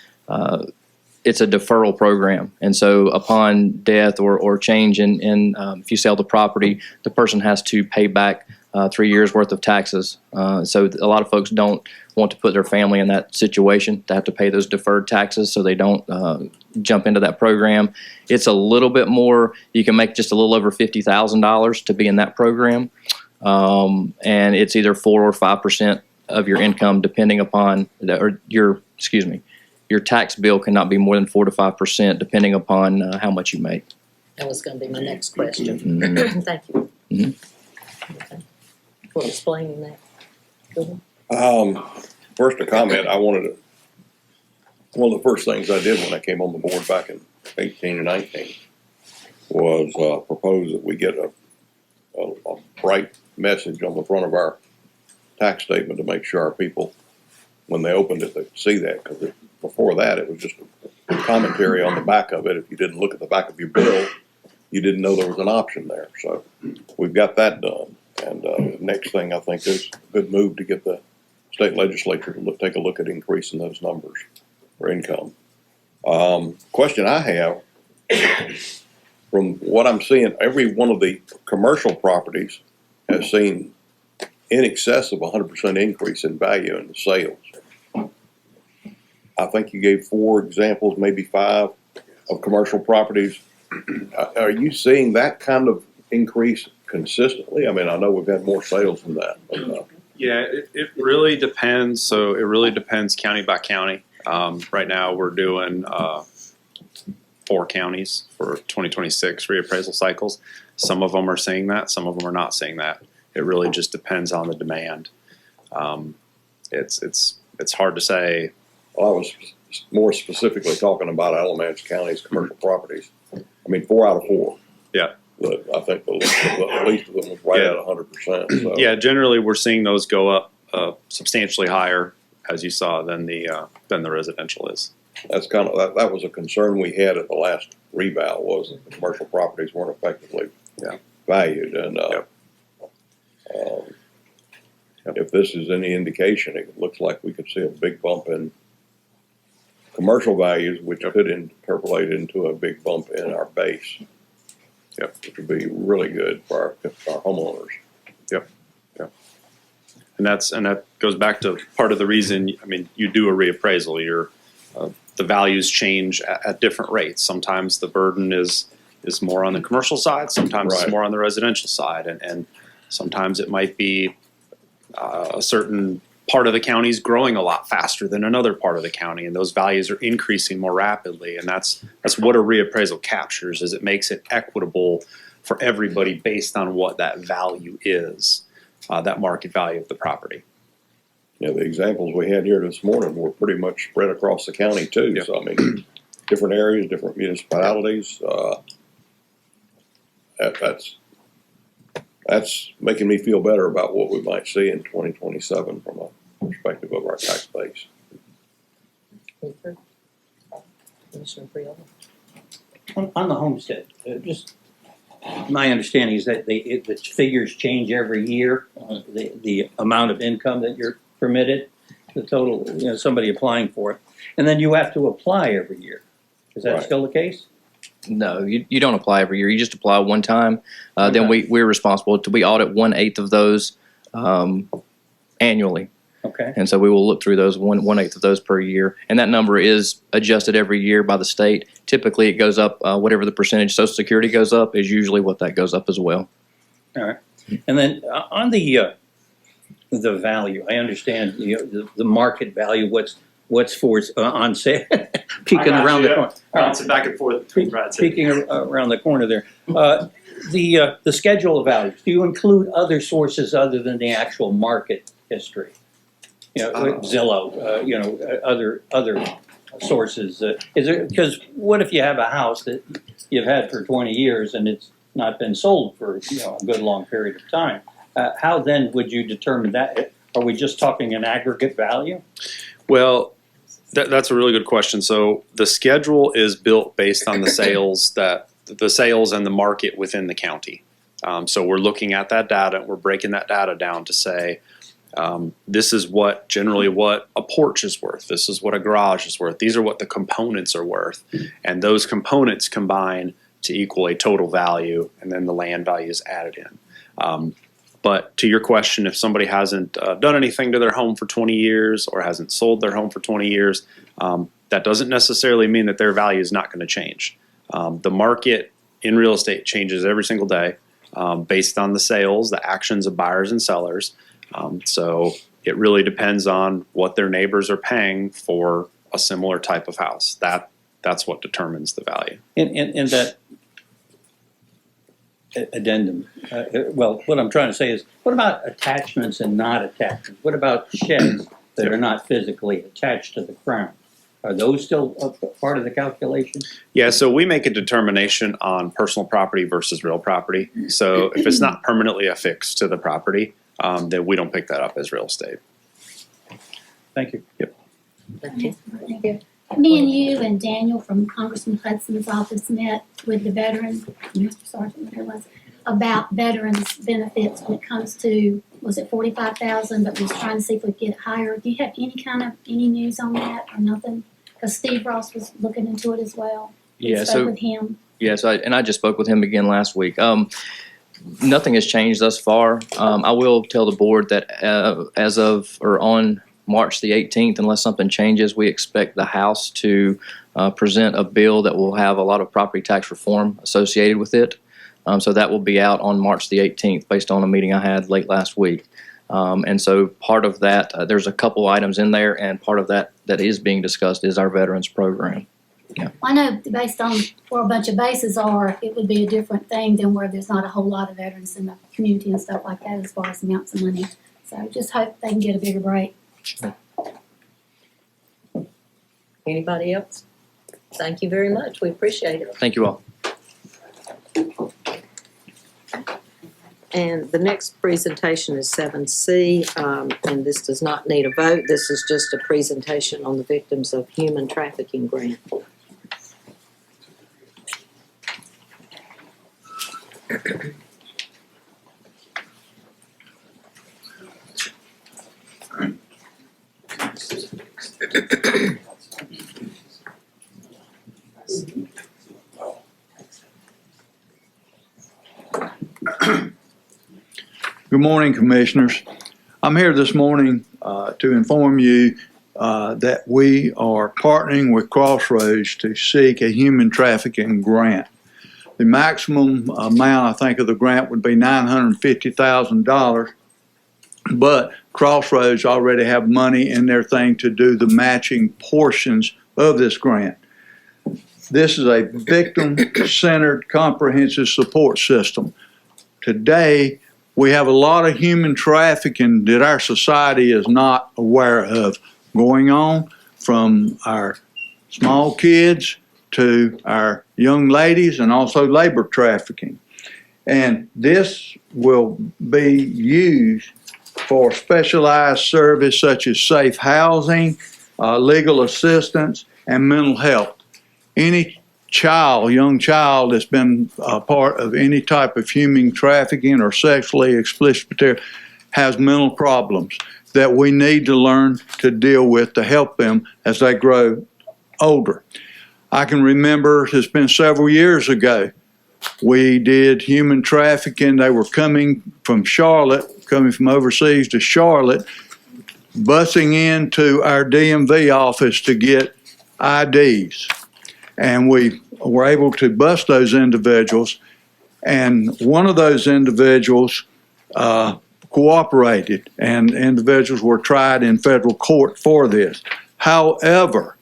it's a deferral program. And so upon death or change in if you sell the property, the person has to pay back 3 years worth of taxes. So a lot of folks don't want to put their family in that situation to have to pay those deferred taxes, so they don't jump into that program. It's a little bit more, you can make just a little over $50,000 to be in that program. And it's either 4 or 5% of your income depending upon, your tax bill cannot be more than 4 to 5% depending upon how much you make. That was gonna be my next question. Mhm. Thank you. Mhm. Okay. For explaining that. Go ahead. First, a comment. One of the first things I did when I came on the board back in 18 and 19 was propose that we get a bright message on the front of our tax statement to make sure our people, when they opened it, they see that. Because before that, it was just a commentary on the back of it. If you didn't look at the back of your bill, you didn't know there was an option there. So we've got that done. And the next thing I think is a good move to get the state legislature to take a look at increasing those numbers for income. Question I have, from what I'm seeing, every one of the commercial properties has seen in excess of 100% increase in value in the sales. I think you gave 4 examples, maybe 5, of commercial properties. Are you seeing that kind of increase consistently? I mean, I know we've had more sales than that. Yeah, it really depends. So it really depends county by county. Right now, we're doing 4 counties for 2026 reappraisal cycles. Some of them are saying that, some of them are not saying that. It really just depends on the demand. It's hard to say. Well, I was more specifically talking about Alamance County's commercial properties. I mean, 4 out of 4. Yeah. I think the least of them was right at 100%. So. Yeah, generally we're seeing those go up substantially higher, as you saw, than the residential is. That's kind of that was a concern we had at the last reval, was that the commercial properties weren't effectively valued, and if this is any indication, it looks like we could see a big bump in commercial values, which could interpolate into a big bump in our base. Yep. Which would be really good for our homeowners. Yep. Yep. And that goes back to part of the reason. I mean, you do a reappraisal. The values change at different rates. Sometimes the burden is more on the commercial side. Sometimes it's more on the residential side, and sometimes it might be a certain part of the county is growing a lot faster than another part of the county, and those values are increasing more rapidly. And that's what a reappraisal captures, is it makes it equitable for everybody based on what that value is, that market value of the property. Yeah, the examples we had here this morning were pretty much spread across the county too. Yep. So I mean, different areas, different municipalities. That's making me feel better about what we might see in 2027 from a perspective of our tax base. Commissioner Priola. On the homestead, just, my understanding is that the figures change every year, the amount of income that you're permitted, the total, somebody applying for it. And then you have to apply every year. Is that Right. still the case? No, you don't apply every year. You just apply one time. Then we're responsible we audit 1/8 of those annually. Okay. And so we will look through those 1/8 of those per year. And that number is adjusted every year by the state. Typically, it goes up, whatever the percentage Social Security goes up is usually what that goes up as well. All right. And then on the value, I understand the market value, what's for on sale, peeking around the corner. Bouncing back and forth between Brad City. Peeking around the corner there. The schedule of values, do you include other sources other than the actual market history? Zillow, other sources. Is there, because what if you have a house that you've had for 20 years and it's not been sold for a good long period of time? How then would you determine that? Are we just talking an aggregate value? Well, that's a really good question. So the schedule is built based on the sales and the market within the county. So we're looking at that data, we're breaking that data down to say, this is generally what a porch is worth. This is what a garage is worth. These are what the components are worth. And those components combine to equal a total value, and then the land value is added in. But to your question, if somebody hasn't done anything to their home for 20 years or hasn't sold their home for 20 years, that doesn't necessarily mean that their value is not going to change. The market in real estate changes every single day based on the sales, the actions of buyers and sellers. So it really depends on what their neighbors are paying for a similar type of house. That's what determines the value. In that addendum, well, what I'm trying to say is, what about attachments and not attachments? What about sheds that are not physically attached to the ground? Are those still a part of the calculation? Yeah, so we make a determination on personal property versus real property. So if it's not permanently affixed to the property, then we don't pick that up as real estate. Thank you. Yep. Me and you and Daniel from Congressman Hudson's office met with the veteran, Sergeant, whatever it was, about veterans benefits when it comes to, was it 45,000, but we was trying to see if we could get it higher. Do you have any news on that or nothing? Because Steve Ross was looking into it as well. We Yeah, spoke with him. Yes, I just spoke with him again last week. Nothing has changed thus far. I will tell the board that as of or on March the 18th, unless something changes, we expect the House to present a bill that will have a lot of property tax reform associated with it. So that will be out on March the 18th based on a meeting I had late last week. And so part of that, there's a couple items in there, and part of that is being discussed is our veterans program. Yeah. I know based on where a bunch of bases are, it would be a different thing than where there's not a whole lot of veterans in the community and stuff like that as far as amounts of money. So just hope they can get a bigger break. Anybody else? Thank you very much. We appreciate it. Thank you all. And the next presentation is 7C, and this does not need a vote. This is just a presentation on the Victims of Human Trafficking Grant. Good morning, Commissioners. I'm here this morning to inform you that we are partnering with Crossroads to seek a human trafficking grant. The maximum amount, I think, of the grant would be $950,000, but Crossroads already have money in their thing to do the matching portions of this grant. This is a victim-centered comprehensive support system. Today, we have a lot of human trafficking that our society is not aware of going on, from our small kids to our young ladies, and also labor trafficking. And this will be used for specialized service such as safe housing, legal assistance, and mental health. Any young child that's been a part of any type of human trafficking or sexually explicit material has mental problems that we need to learn to deal with to help them as they grow older. I can remember it's been several years ago. We did human trafficking. They were coming from Charlotte, coming from overseas to Charlotte, busing into our DMV office to get IDs. And we were able to bust those individuals. And one of those individuals cooperated, and individuals were tried in federal court for this. However,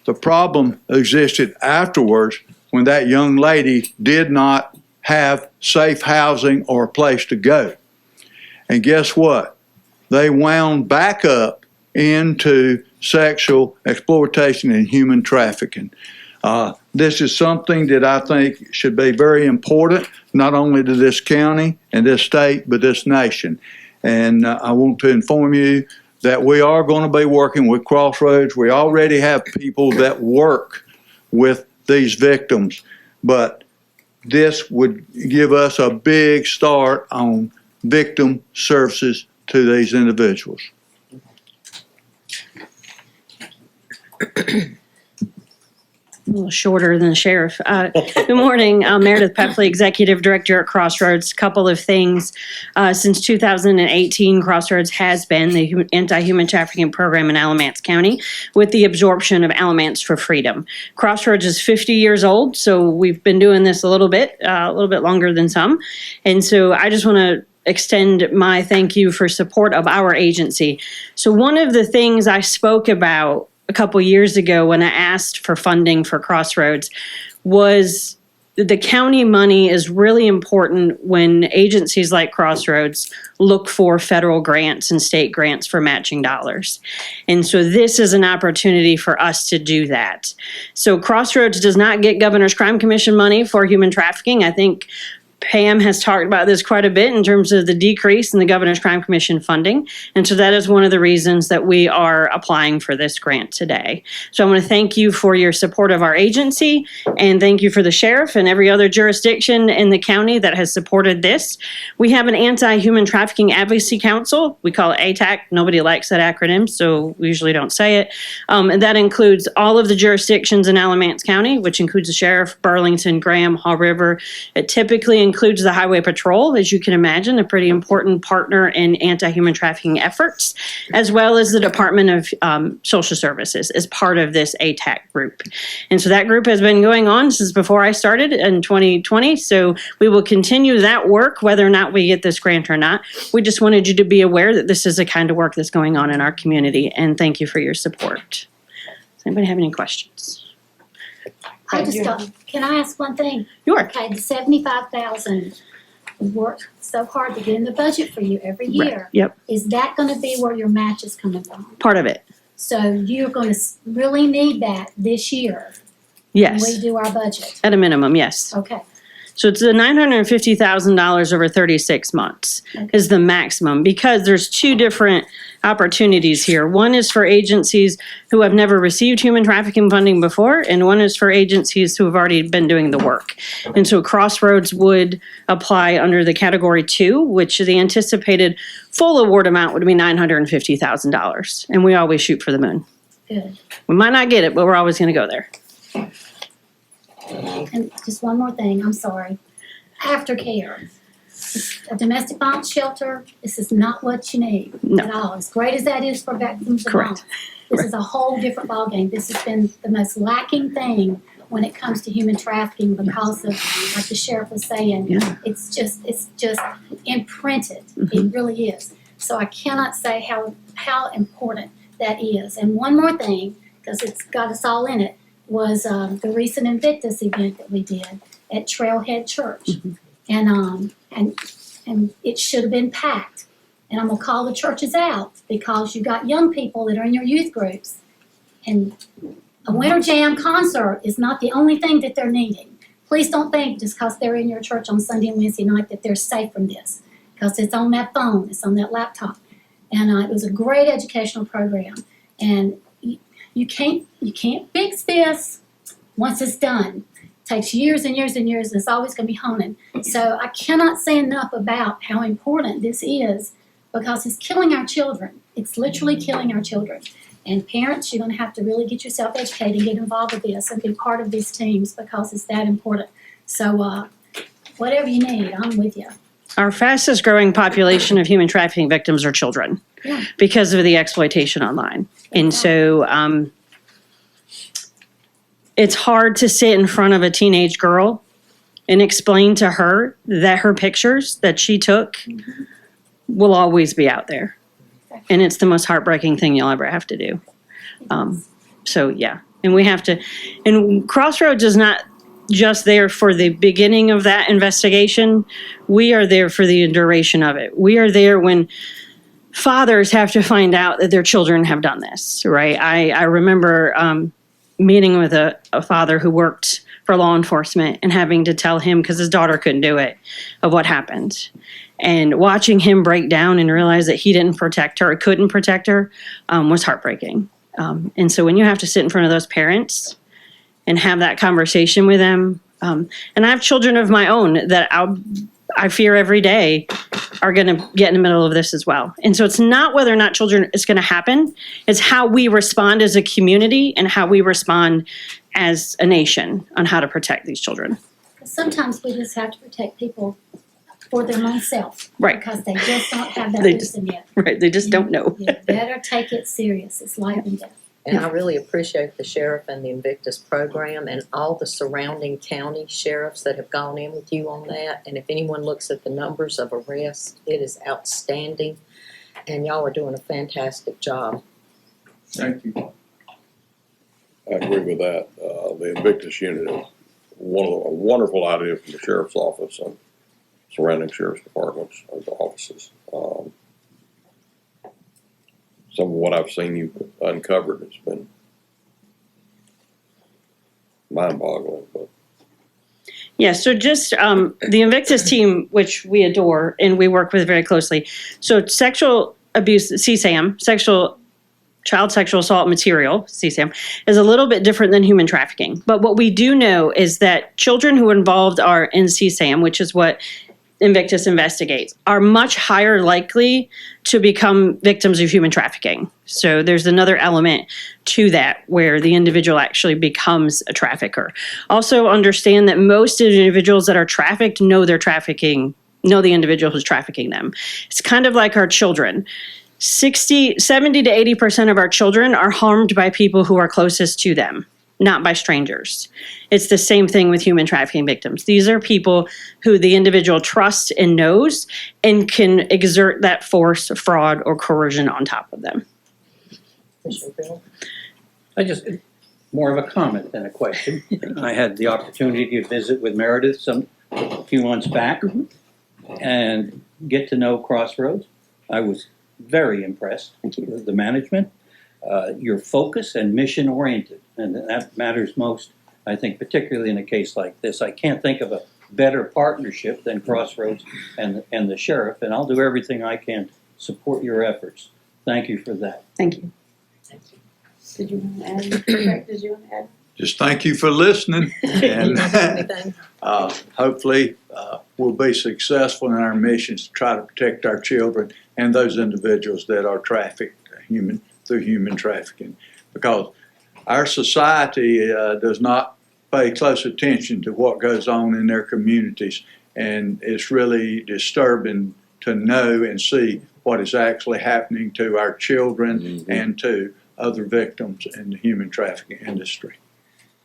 the problem existed afterwards when that young lady did not have safe housing or a place to go. And guess what? They wound back up into sexual exploitation and human trafficking. This is something that I think should be very important, not only to this county and this state, but this nation. And I want to inform you that we are going to be working with Crossroads. We already have people that work with these victims, but this would give us a big start on victim services to these individuals. A little shorter than the sheriff. Good morning. I'm Meredith Peppley, Executive Director at Crossroads. Couple of things. Since 2018, Crossroads has been the anti-human trafficking program in Alamance County with the absorption of Alamance for Freedom. Crossroads is 50 years old, so we've been doing this a little bit longer than some. And so I just want to extend my thank you for support of our agency. So one of the things I spoke about a couple years ago when I asked for funding for Crossroads was the county money is really important when agencies like Crossroads look for federal grants and state grants for matching dollars. And so this is an opportunity for us to do that. So Crossroads does not get Governor's Crime Commission money for human trafficking. I think Pam has talked about this quite a bit in terms of the decrease in the Governor's Crime Commission funding. And so that is one of the reasons that we are applying for this grant today. So I want to thank you for your support of our agency, and thank you for the sheriff and every other jurisdiction in the county that has supported this. We have an Anti-Human Trafficking Advocacy Council. We call it ATAC. Nobody likes that acronym, so we usually don't say it. And that includes all of the jurisdictions in Alamance County, which includes the sheriff, Burlington, Graham, Haw River. It typically includes the Highway Patrol, as you can imagine, a pretty important partner in anti-human trafficking efforts, as well as the Department of Social Services as part of this ATAC group. And so that group has been going on since before I started in 2020. So we will continue that work, whether or not we get this grant or not. We just wanted you to be aware that this is the kind of work that's going on in our community, and thank you for your support. Does anybody have any questions? I just can I ask one thing? Sure. Okay, the 75,000, we worked so hard to get in the budget for you every year. Right. Yep. Is that gonna be where your match is coming from? Part of it. So you're gonna really need that this year Yes. when we do our budget? At a minimum, yes. Okay, So it's the $950,000 over 36 months is the maximum, because there's two different opportunities here. One is for agencies who have never received human trafficking funding before, and one is for agencies who have already been doing the work. And so Crossroads would apply under the Category 2, which the anticipated full award amount would be $950,000. And we always shoot for the moon. good. We might not get it, but we're always going to go there. And just one more thing, I'm sorry. Aftercare. A domestic violence shelter, this is not what you need No. at all. As great as that is for victims of Correct. violence, this is a whole different ballgame. This has been the most lacking thing when it comes to human trafficking because of, like the sheriff was saying, Yeah. it's just imprinted. It really is. So I cannot say how important that is. And one more thing, because it's got us all in it, was the recent Invictus event that we did at Trailhead Church. And it should have been packed. And I'm gonna call the churches out because you got young people that are in your youth groups. And a Winter Jam concert is not the only thing that they're needing. Please don't think just because they're in your church on Sunday and Wednesday night that they're safe from this, because it's on that phone, it's on that laptop. And it was a great educational program. And you can't fix this once it's done. takes years and years and years, and it's always gonna be haunted. So I cannot say enough about how important this is, because it's killing our children. It's literally killing our children. And parents, you're gonna have to really get yourself educated and get involved with this and be part of these teams, because it's that important. So, whatever you need, I'm with you. Our fastest growing population of human trafficking victims are children Yeah. because of the exploitation online. And so it's hard to sit in front of a teenage girl and explain to her that her pictures that she took will always be out there. And it's the most heartbreaking thing you'll ever have to do. So, yeah. And we have to, and Crossroads is not just there for the beginning of that investigation. We are there for the duration of it. We are there when fathers have to find out that their children have done this, right? I remember meeting with a father who worked for law enforcement and having to tell him, because his daughter couldn't do it, of what happened. And watching him break down and realize that he didn't protect her or couldn't protect her was heartbreaking. And so when you have to sit in front of those parents and have that conversation with them, and I have children of my own that I fear every day are going to get in the middle of this as well. And so it's not whether or not children is going to happen, it's how we respond as a community and how we respond as a nation on how to protect these children. Sometimes we just have to protect people for their own self. Right. Because they just don't have that They just- wisdom yet. Right, they just don't know. You better take it serious. It's life and death. And I really appreciate the sheriff and the Invictus program and all the surrounding county sheriffs that have gone in with you on that. And if anyone looks at the numbers of arrests, it is outstanding. And y'all are doing a fantastic job. Thank you. I agree with that. The Invictus unit is a wonderful idea from the sheriff's office and surrounding sheriff's departments and offices. Some of what I've seen you uncovered has been mind-boggling, but Yeah, so just the Invictus team, which we adore and we work with very closely. So sexual abuse, CSAM, child sexual assault material, CSAM, is a little bit different than human trafficking. But what we do know is that children who are involved are in CSAM, which is what Invictus investigates, are much higher likely to become victims of human trafficking. So there's another element to that where the individual actually becomes a trafficker. Also understand that most individuals that are trafficked know the individual who's trafficking them. It's kind of like our children. 70 to 80% of our children are harmed by people who are closest to them, not by strangers. It's the same thing with human trafficking victims. These are people who the individual trusts and knows and can exert that force, fraud, or coercion on top of them. Commissioner Bill? More of a comment than a question. I had the opportunity to visit with Meredith a few months back and get to know Crossroads. I was very impressed with the management. You're focused and mission oriented, and that matters most, I think, particularly in a case like this. I can't think of a better partnership than Crossroads and the sheriff, and I'll do everything I can to support your efforts. Thank you for that. Thank you. Did you want to add? Did you want to add? Just thank you for listening. And Anything? hopefully we'll be successful in our missions to try to protect our children and those individuals that are trafficked through human trafficking. Because our society does not pay close attention to what goes on in their communities. And it's really disturbing to know and see what is actually happening to our children and to other victims in the human trafficking industry.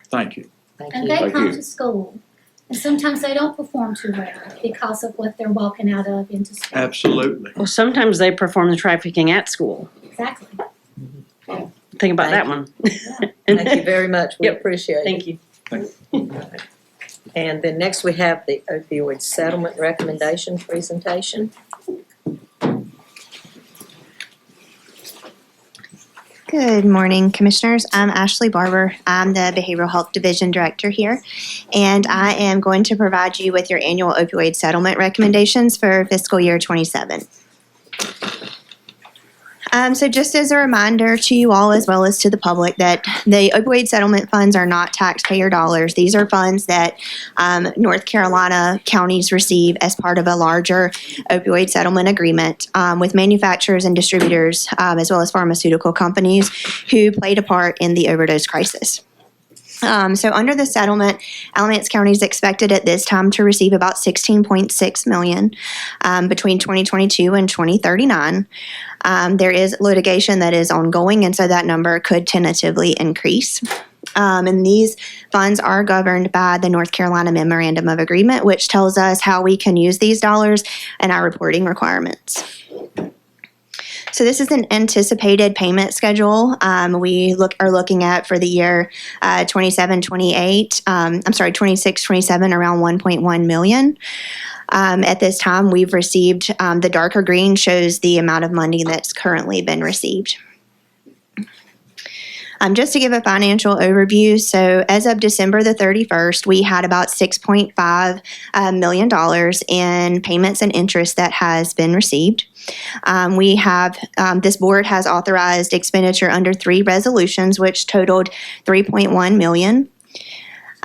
Thank you. And they come to school, and sometimes they don't perform too well because of what they're walking out of into school. Absolutely. Well, sometimes they perform the trafficking at school. Exactly. Think about that one. Thank you very much. We Yep. appreciate it. Thank you. And then next we have the opioid settlement recommendation presentation. Good morning, Commissioners. I'm Ashley Barber. I'm the Behavioral Health Division Director here, and I am going to provide you with your annual opioid settlement recommendations for fiscal year 27. So just as a reminder to you all, as well as to the public, that the opioid settlement funds are not taxpayer dollars. These are funds that North Carolina counties receive as part of a larger opioid settlement agreement with manufacturers and distributors, as well as pharmaceutical companies who played a part in the overdose crisis. So under the settlement, Alamance County is expected at this time to receive about $16.6 million between 2022 and 2039. There is litigation that is ongoing, and so that number could tentatively increase. And these funds are governed by the North Carolina Memorandum of Agreement, which tells us how we can use these dollars and our reporting requirements. So this is an anticipated payment schedule. We are looking at for the year 26-27 around 1.1 million. At this time, we've received, the darker green shows the amount of money that's currently been received. Just to give a financial overview, so as of December the 31st, we had about $6.5 million in payments and interest that has been received. We have, this board has authorized expenditure under 3 resolutions, which totaled $3.1 million.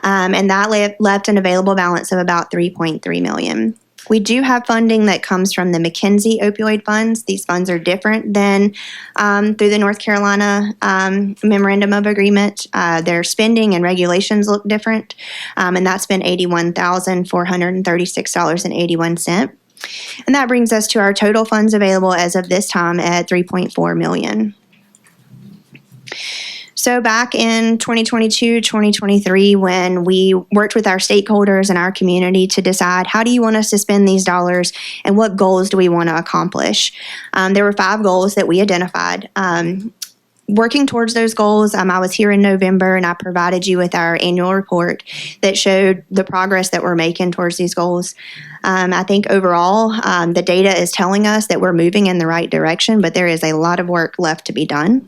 And that left an available balance of about $3.3 million. We do have funding that comes from the McKinsey opioid funds. These funds are different than through the North Carolina Memorandum of Agreement. Their spending and regulations look different, and that's been $81,436.81. And that brings us to our total funds available as of this time at $3.4 million. So back in 2022, 2023, when we worked with our stakeholders and our community to decide how do you want us to spend these dollars and what goals do we want to accomplish, there were 5 goals that we identified. Working towards those goals, I was here in November and I provided you with our annual report that showed the progress that we're making towards these goals. I think overall, the data is telling us that we're moving in the right direction, but there is a lot of work left to be done.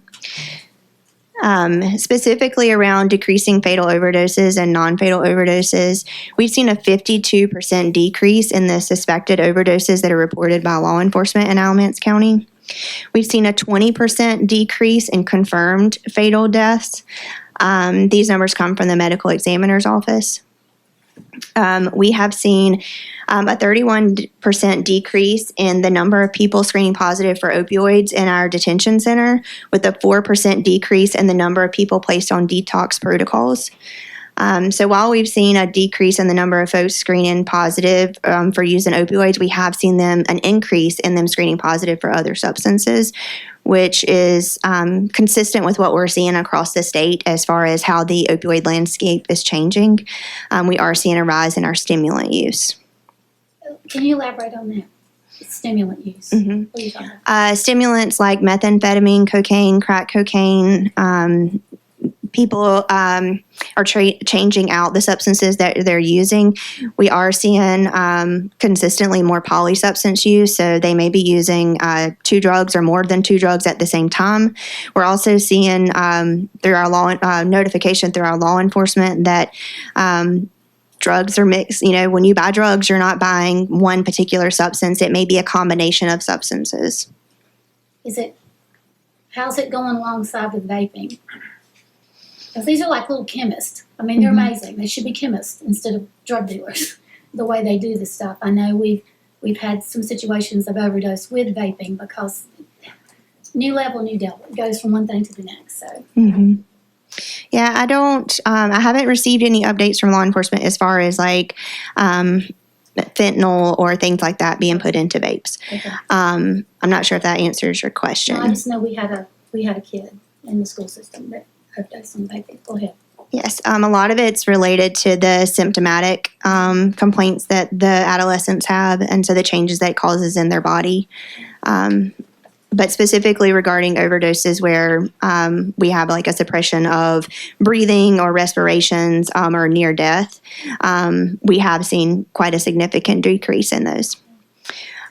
Specifically around decreasing fatal overdoses and non-fatal overdoses, we've seen a 52% decrease in the suspected overdoses that are reported by law enforcement in Alamance County. We've seen a 20% decrease in confirmed fatal deaths. These numbers come from the medical examiner's office. We have seen a 31% decrease in the number of people screening positive for opioids in our detention center, with a 4% decrease in the number of people placed on detox protocols. So while we've seen a decrease in the number of folks screening positive for using opioids, we have seen an increase in them screening positive for other substances, which is consistent with what we're seeing across the state as far as how the opioid landscape is changing. We are seeing a rise in our stimulant use. Can you elaborate on that? Stimulant use. Mm-hmm. What are you talking about? Stimulants like methamphetamine, cocaine, crack cocaine. People are changing out the substances that they're using. We are seeing consistently more polysubstance use, so they may be using 2 drugs or more than 2 drugs at the same time. We're also seeing through our notification through our law enforcement that drugs are mixed. When you buy drugs, you're not buying one particular substance. It may be a combination of substances. How's it going alongside with vaping? Because these are like little chemists. I mean, they're amazing. They should be chemists instead of drug dealers, the way they do this stuff. I know we've had some situations of overdose with vaping because new level, new devil. It goes from one thing to the next. So. Mm-hmm. Yeah, I haven't received any updates from law enforcement as far as like fentanyl or things like that being put into vapes. Okay. I'm not sure if that answers your question. No, I just know we had a kid in the school system that overdosed on vaping. Go ahead. Yes, a lot of it's related to the symptomatic complaints that the adolescents have, and so the changes that it causes in their body. But specifically regarding overdoses where we have like a suppression of breathing or respirations or near death, we have seen quite a significant decrease in those.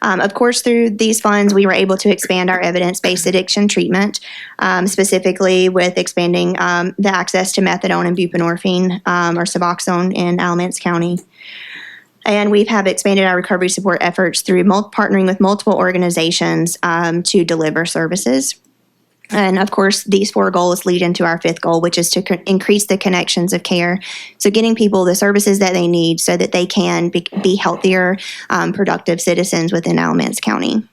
Of course, through these funds, we were able to expand our evidence-based addiction treatment, specifically with expanding the access to methadone and buprenorphine or Suboxone in Alamance County. And we have expanded our recovery support efforts through partnering with multiple organizations to deliver services. And of course, these 4 goals lead into our 5th goal, which is to increase the connections of care. So getting people the services that they need so that they can be healthier, productive citizens within Alamance County.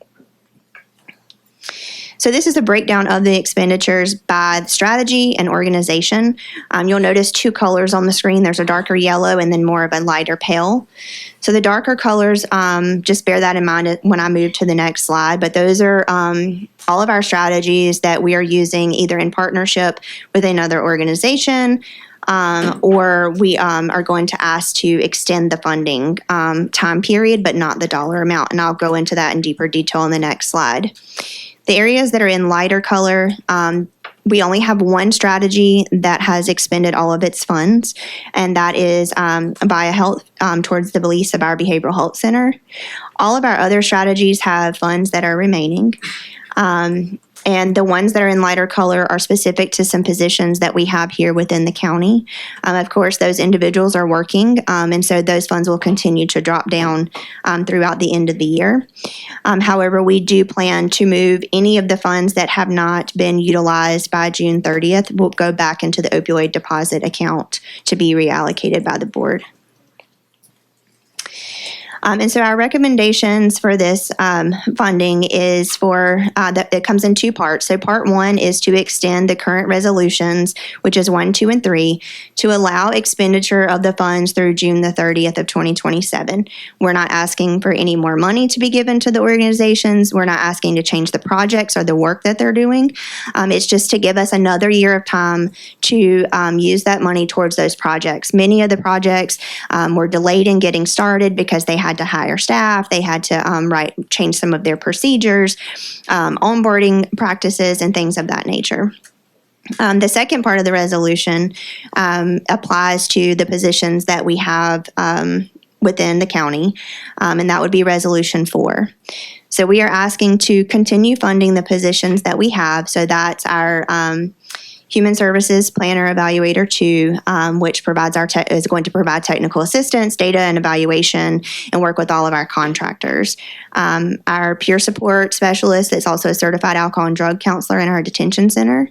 So this is a breakdown of the expenditures by strategy and organization. You'll notice 2 colors on the screen. There's a darker yellow and then more of a lighter pale. So the darker colors, just bear that in mind when I move to the next slide, but those are all of our strategies that we are using either in partnership with another organization, or we are going to ask to extend the funding time period, but not the dollar amount. And I'll go into that in deeper detail in the next slide. The areas that are in lighter color, we only have one strategy that has expended all of its funds, and that is Via Health towards the lease of our behavioral health center. All of our other strategies have funds that are remaining. And the ones that are in lighter color are specific to some positions that we have here within the county. Of course, those individuals are working, and so those funds will continue to drop down throughout the end of the year. However, we do plan to move any of the funds that have not been utilized by June 30th. Will go back into the opioid deposit account to be reallocated by the board. And so our recommendations for this funding is for, that it comes in 2 parts. So part 1 is to extend the current resolutions, which is 1, 2, and 3, to allow expenditure of the funds through June the 30th of 2027. We're not asking for any more money to be given to the organizations. We're not asking to change the projects or the work that they're doing. It's just to give us another year of time to use that money towards those projects. Many of the projects were delayed in getting started because they had to hire staff, they had to change some of their procedures, onboarding practices, and things of that nature. The second part of the resolution applies to the positions that we have within the county, and that would be Resolution 4. So we are asking to continue funding the positions that we have. So that's our Human Services Planner Evaluator 2, which provides is going to provide technical assistance, data and evaluation, and work with all of our contractors. Our peer support specialist that's also a certified alcohol and drug counselor in our detention center.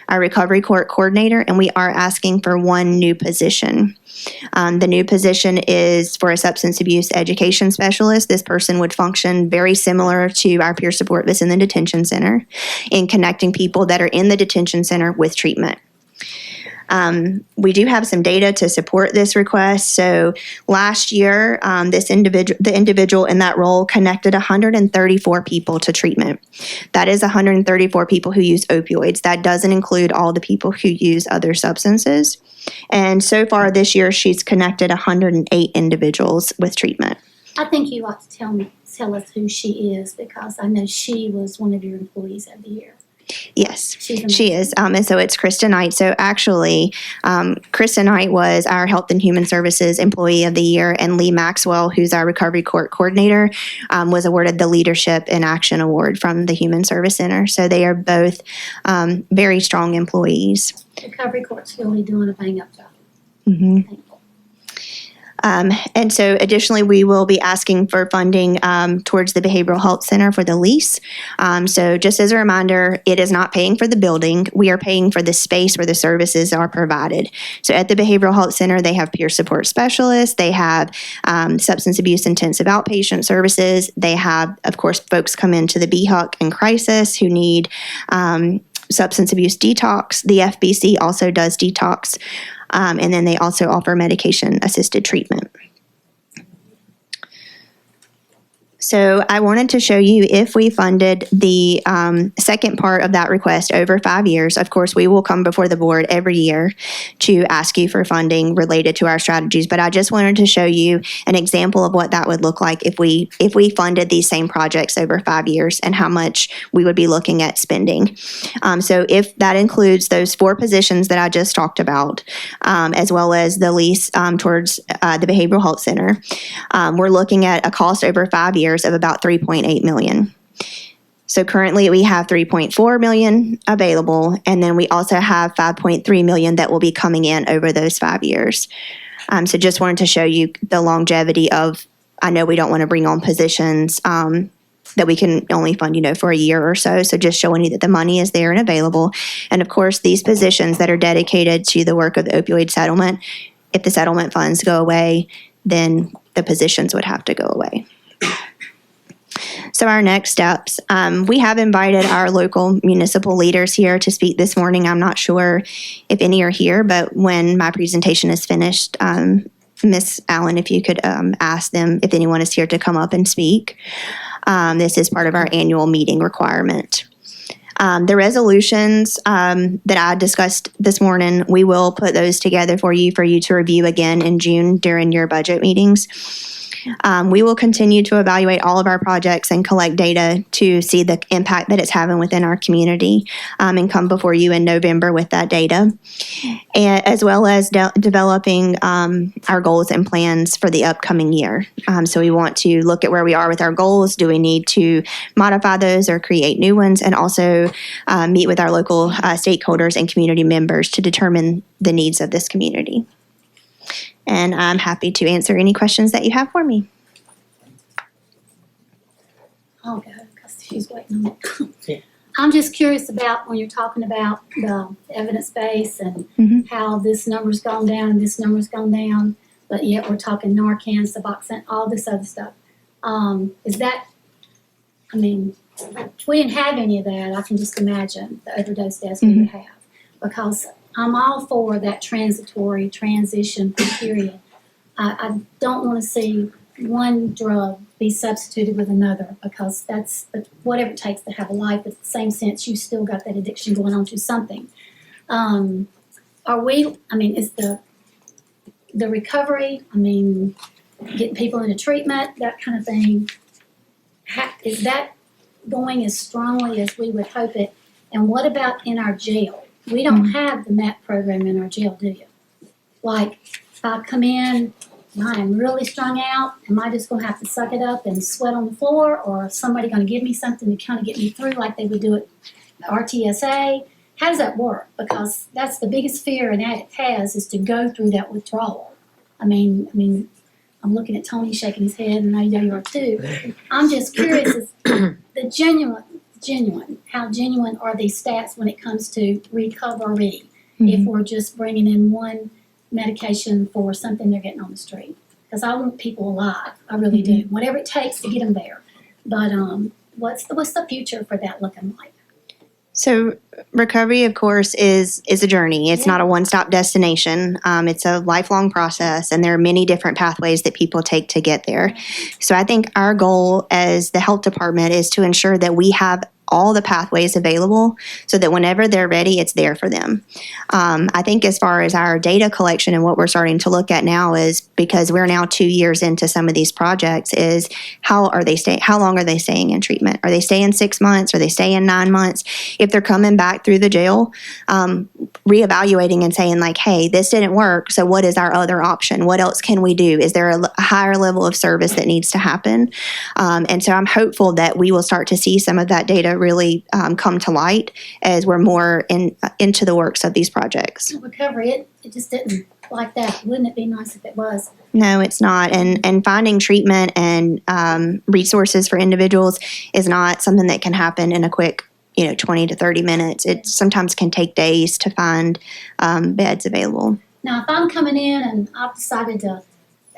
Our recovery court coordinator, and we are asking for 1 new position. The new position is for a substance abuse education specialist. This person would function very similar to our peer support that's in the detention center in connecting people that are in the detention center with treatment. We do have some data to support this request. So last year, the individual in that role connected 134 people to treatment. That is 134 people who use opioids. That doesn't include all the people who use other substances. And so far this year, she's connected 108 individuals with treatment. I think you ought to tell us who she is, because I know she was one of your employees of the year. Yes, she is. And so it's Krista Knight. So actually, Krista Knight was our Health and Human Services Employee of the Year, and Lee Maxwell, who's our Recovery Court Coordinator, was awarded the Leadership in Action Award from the Human Service Center. So they are both very strong employees. Recovery Court's really doing a bang-up job. Mm-hmm. And so additionally, we will be asking for funding towards the Behavioral Health Center for the lease. So just as a reminder, it is not paying for the building. We are paying for the space where the services are provided. So at the Behavioral Health Center, they have peer support specialists. They have substance abuse intensive outpatient services. They have, of course, folks come into the BHUC and crisis who need substance abuse detox. The FBC also does detox. And then they also offer medication-assisted treatment. So I wanted to show you if we funded the second part of that request over 5 years. Of course, we will come before the board every year to ask you for funding related to our strategies. But I just wanted to show you an example of what that would look like if we funded these same projects over 5 years and how much we would be looking at spending. So if that includes those 4 positions that I just talked about, as well as the lease towards the Behavioral Health Center, we're looking at a cost over 5 years of about $3.8 million. So currently we have $3.4 million available, and then we also have $5.3 million that will be coming in over those 5 years. So just wanted to show you the longevity of, I know we don't want to bring on positions that we can only fund, for a year or so. So just showing you that the money is there and available. And of course, these positions that are dedicated to the work of the opioid settlement, if the settlement funds go away, then the positions would have to go away. So our next steps, we have invited our local municipal leaders here to speak this morning. I'm not sure if any are here, but when my presentation is finished, Ms. Allen, if you could ask them if anyone is here to come up and speak. This is part of our annual meeting requirement. The resolutions that I discussed this morning, we will put those together for you to review again in June during your budget meetings. We will continue to evaluate all of our projects and collect data to see the impact that it's having within our community and come before you in November with that data, and as well as developing our goals and plans for the upcoming year. So we want to look at where we are with our goals. Do we need to modify those or create new ones? And also meet with our local stakeholders and community members to determine the needs of this community. And I'm happy to answer any questions that you have for me. I'll go, because she's waiting on me. I'm just curious about when you're talking about the evidence base and how this number's gone down and this number's gone down, but yet we're talking Narcan, Suboxone, all this other stuff. Is that, I mean, if we didn't have any of that, I can just imagine the overdose deaths we would have. Because I'm all for that transitory transition period. I don't want to see one drug be substituted with another, because that's whatever it takes to have a life. But at the same sense, you still got that addiction going on to something. Is the recovery, getting people into treatment, that kind of thing, is that going as strongly as we would hope it? And what about in our jail? We don't have the MAP program in our jail, do you? Like, if I come in and I am really strung out, am I just gonna have to suck it up and sweat on the floor? Or is somebody gonna give me something to kind of get me through like they would do at RTSA? How does that work? Because that's the biggest fear an addict has, is to go through that withdrawal. I'm looking at Tony shaking his head, and I know you are too. I'm just curious, is the genuine, how genuine are these stats when it comes to recovery? If we're just bringing in one medication for something they're getting on the street? Because I want people alive, I really do. Whatever it takes to get them there. But what's the future for that looking like? So recovery, of course, is a journey. It's not a one-stop destination. It's a lifelong process, and there are many different pathways that people take to get there. So I think our goal as the health department is to ensure that we have all the pathways available so that whenever they're ready, it's there for them. I think as far as our data collection and what we're starting to look at now is, because we're now 2 years into some of these projects, is how long are they staying in treatment? Are they staying 6 months? Are they staying 9 months? If they're coming back through the jail, reevaluating and saying like, hey, this didn't work, so what is our other option? What else can we do? Is there a higher level of service that needs to happen? And so I'm hopeful that we will start to see some of that data really come to light as we're more into the works of these projects. Recovery, it just didn't like that. Wouldn't it be nice if it was? No, it's not. And finding treatment and resources for individuals is not something that can happen in a quick 20 to 30 minutes. It sometimes can take days to find beds available. Now, if I'm coming in and I've decided to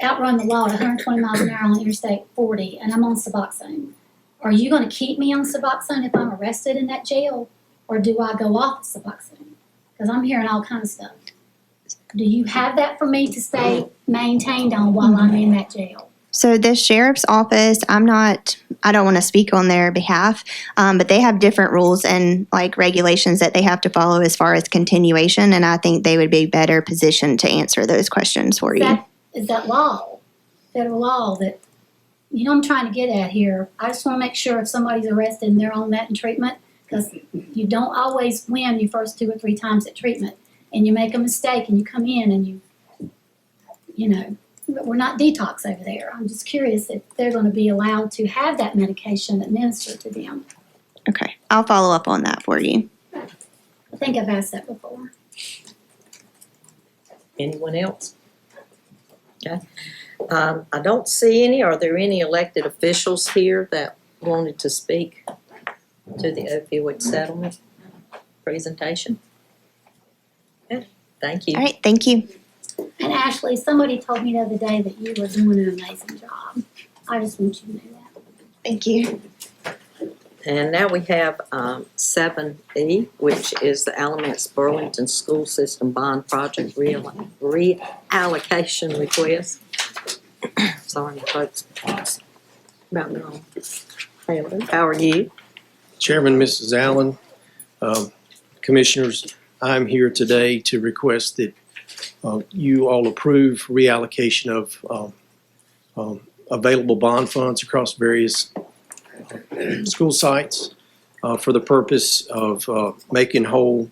outrun the law at 120 miles an hour on Interstate 40 and I'm on Suboxone, are you going to keep me on Suboxone if I'm arrested in that jail? Or do I go off Suboxone? Because I'm hearing all kinds of stuff. Do you have that for me to stay maintained on while I'm in that jail? So the sheriff's office, I don't want to speak on their behalf, but they have different rules and regulations that they have to follow as far as continuation, and I think they would be better positioned to answer those questions for you. Is that law, federal law, that, I'm trying to get at here? I just want to make sure if somebody's arrested and they're on that in treatment, because you don't always win your first 2 or 3 times at treatment, and you make a mistake and you come in and we're not detox over there. I'm just curious if they're going to be allowed to have that medication administered to them. Okay, I'll follow up on that for you. I think I've asked that before. Anyone else? I don't see any. Are there any elected officials here that wanted to speak to the opioid settlement presentation? Okay, thank you. All right, thank you. And Ashley, somebody told me the other day that you were doing an amazing job. I just want you to know that. Thank you. And now we have 7E, which is the Alamance Burlington School System Bond Project reallocation request. Sorry, folks. About wrong. How are you? Chairman, Mrs. Allen, Commissioners, I'm here today to request that you all approve reallocation of available bond funds across various school sites for the purpose of making whole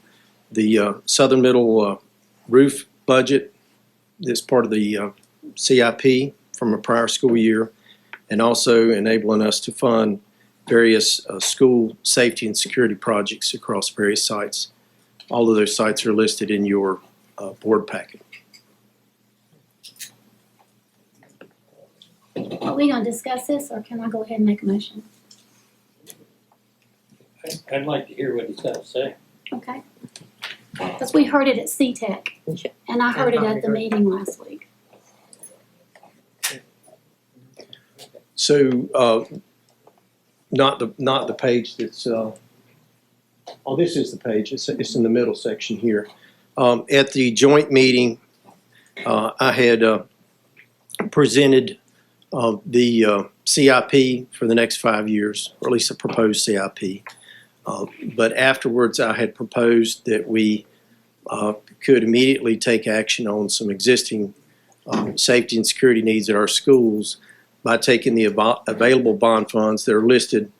the Southern Middle roof budget that's part of the CIP from a prior school year, and also enabling us to fund various school safety and security projects across various sites. All of those sites are listed in your board packet. Are we gonna discuss this, or can I go ahead and make a motion? I'd like to hear what he's got to say. Okay. Because we heard it at CTEC, and I heard it at the meeting last week. So, not the page that's, this is the page, it's in the middle section here. At the joint meeting, I had presented the CIP for the next 5 years, or at least a proposed CIP. But afterwards, I had proposed that we could immediately take action on some existing safety and security needs at our schools by taking the available bond funds that are listed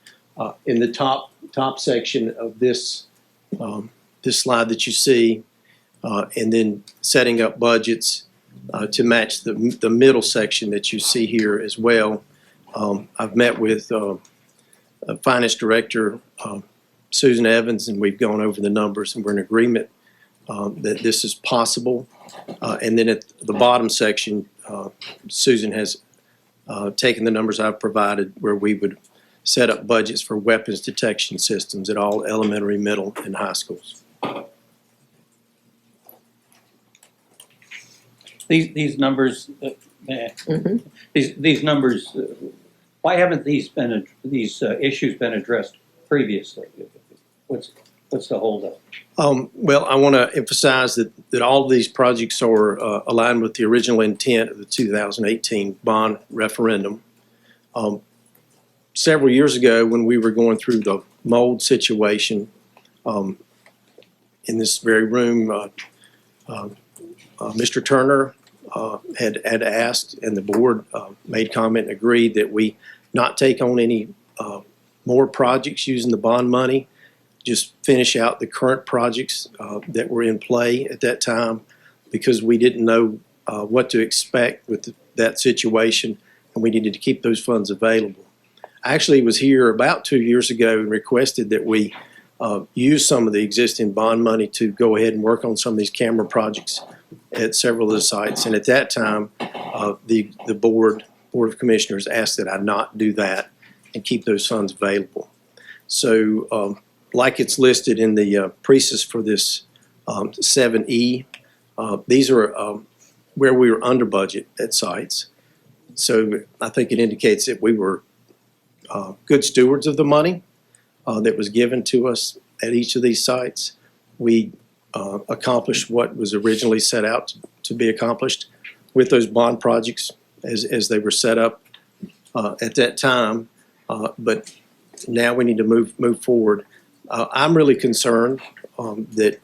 in the top section of this slide that you see, and then setting up budgets to match the middle section that you see here as well. I've met with Finance Director Susan Evans, and we've gone over the numbers, and we're in agreement that this is possible. And then at the bottom section, Susan has taken the numbers I've provided where we would set up budgets for weapons detection systems at all elementary, middle, and high schools. These numbers, these numbers, why haven't these issues been addressed previously? What's the holdup? Well, I want to emphasize that all of these projects are aligned with the original intent of the 2018 bond referendum. Several years ago, when we were going through the mold situation in this very room, Mr. Turner had asked, and the board made comment and agreed that we not take on any more projects using the bond money, just finish out the current projects that were in play at that time, because we didn't know what to expect with that situation, and we needed to keep those funds available. I actually was here about 2 years ago and requested that we use some of the existing bond money to go ahead and work on some of these camera projects at several of the sites. And at that time, the Board of Commissioners asked that I not do that and keep those funds available. So like it's listed in the precis for this 7E, these are where we were under budget at sites. So I think it indicates that we were good stewards of the money that was given to us at each of these sites. We accomplished what was originally set out to be accomplished with those bond projects as they were set up at that time. But now we need to move forward. I'm really concerned that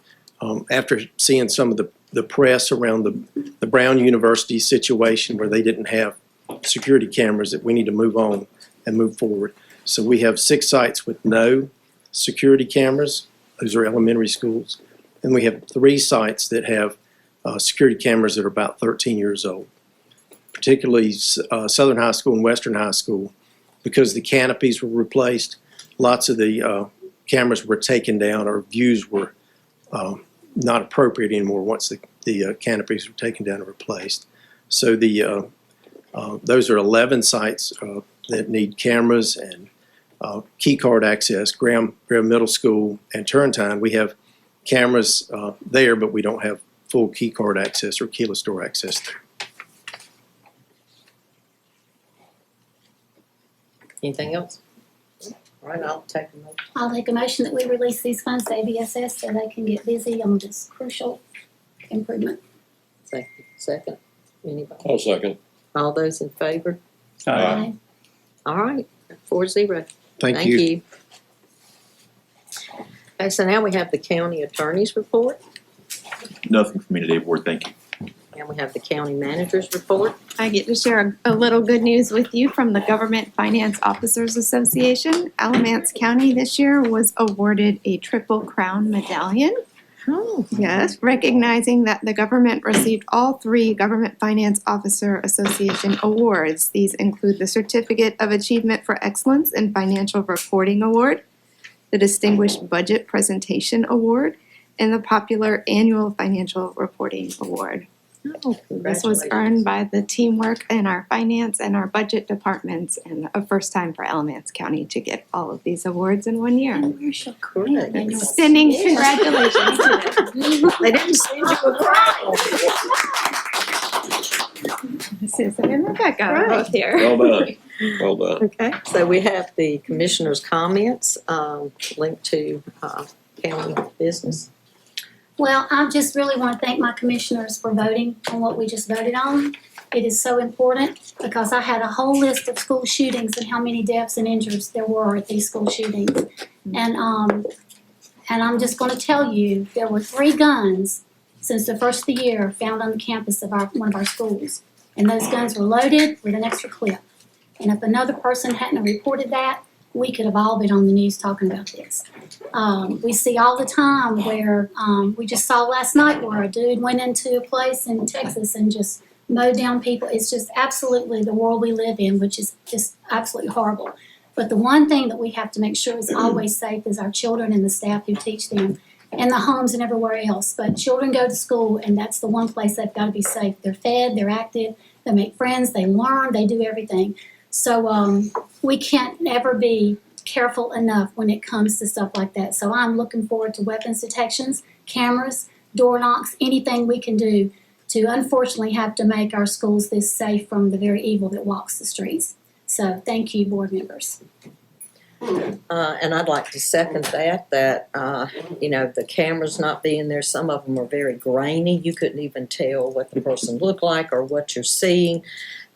after seeing some of the press around the Brown University situation where they didn't have security cameras, that we need to move on and move forward. So we have 6 sites with no security cameras. Those are elementary schools. And we have 3 sites that have security cameras that are about 13 years old, particularly Southern High School and Western High School. Because the canopies were replaced, lots of the cameras were taken down, or views were not appropriate anymore once the canopies were taken down and replaced. So those are 11 sites that need cameras and key card access. Graham Middle School and Turntine, we have cameras there, but we don't have full key card access or keyless door access there. Anything else? All right, I'll take a motion. I'll make a motion that we release these funds to ABSS so they can get busy on this crucial improvement. Second. Anybody? I'll second. All those in favor? Aye. All right, 4-0. Thank you. Okay, so now we have the county attorney's report, Nothing for me today, Board. Thank you. and we have the county manager's report. I get to share a little good news with you from the Government Finance Officers Association. Alamance County this year was awarded a Triple Crown Medallion. Oh. Yes, recognizing that the government received all 3 Government Finance Officer Association awards. These include the Certificate of Achievement for Excellence in Financial Reporting Award, the Distinguished Budget Presentation Award, and the Popular Annual Financial Reporting Award. Oh, This was earned by the teamwork in our finance and our budget departments, and a first time for Alamance County to get all of these awards in one year. Correct. Extending congratulations to them. They didn't send you a prize. Susan and Rebecca are Right. both here. Well done. Well done. Okay, so we have the commissioner's comments linked to county business. Well, I just really want to thank my commissioners for voting on what we just voted on. It is so important because I had a whole list of school shootings and how many deaths and injuries there were at these school shootings. And I'm just going to tell you, there were 3 guns since the first of the year found on the campus of one of our schools. And those guns were loaded with an extra clip. And if another person hadn't reported that, we could have all been on the news talking about this. We see all the time where, we just saw last night where a dude went into a place in Texas and just mowed down people. It's just absolutely the world we live in, which is just absolutely horrible. But the one thing that we have to make sure is always safe is our children and the staff who teach them, and the homes and everywhere else. But children go to school, and that's the one place they've got to be safe. They're fed, they're active, they make friends, they learn, they do everything. So we can't ever be careful enough when it comes to stuff like that. So I'm looking forward to weapons detections, cameras, door knocks, anything we can do to unfortunately have to make our schools this safe from the very evil that walks the streets. So thank you, board members. And I'd like to second that, the cameras not being there, some of them are very grainy. You couldn't even tell what the person looked like or what you're seeing.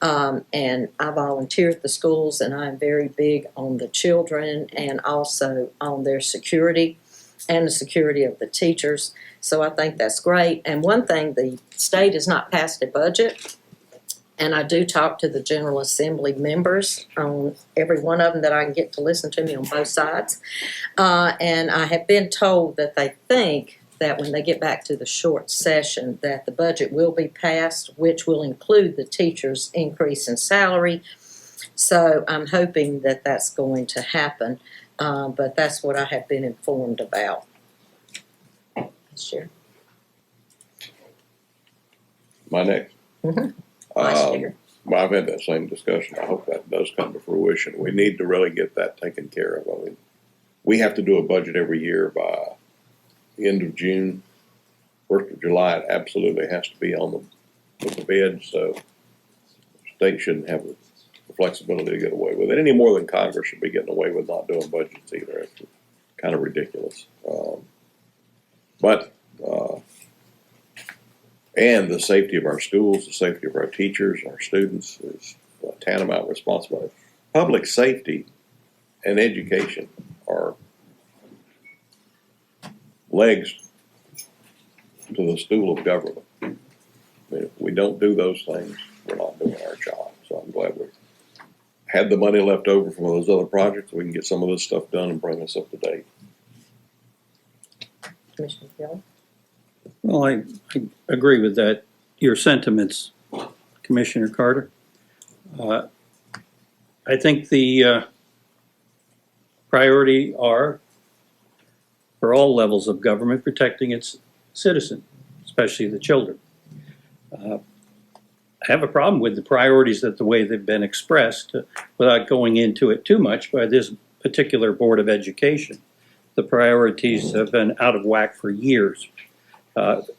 And I volunteer at the schools, and I'm very big on the children and also on their security and the security of the teachers. So I think that's great. And one thing, the state has not passed a budget, and I do talk to the General Assembly members on every one of them that I can get to listen to me on both sides. And I have been told that they think that when they get back to the short session that the budget will be passed, which will include the teachers' increase in salary. So I'm hoping that that's going to happen, but that's what I have been informed about. Sure. My next. Vice Chair. Well, I've had that same discussion. I hope that does come to fruition. We need to really get that taken care of. I mean, we have to do a budget every year by the end of June, 1st of July. It absolutely has to be on the bid, so the state shouldn't have the flexibility to get away with it any more than Congress should be getting away with not doing budgets either. It's kind of ridiculous. And the safety of our schools, the safety of our teachers, our students is tantamount responsibility. Public safety and education are legs to the stool of government. I mean, if we don't do those things, we're not doing our job. So I'm glad we had the money left over from those other projects. We can get some of this stuff done and bring us up to date. Commissioner Kelly? Well, I agree with that, your sentiments, Commissioner Carter. I think the priority are, for all levels of government, protecting its citizens, especially the children. have a problem with the priorities that the way they've been expressed, without going into it too much by this particular Board of Education. The priorities have been out of whack for years.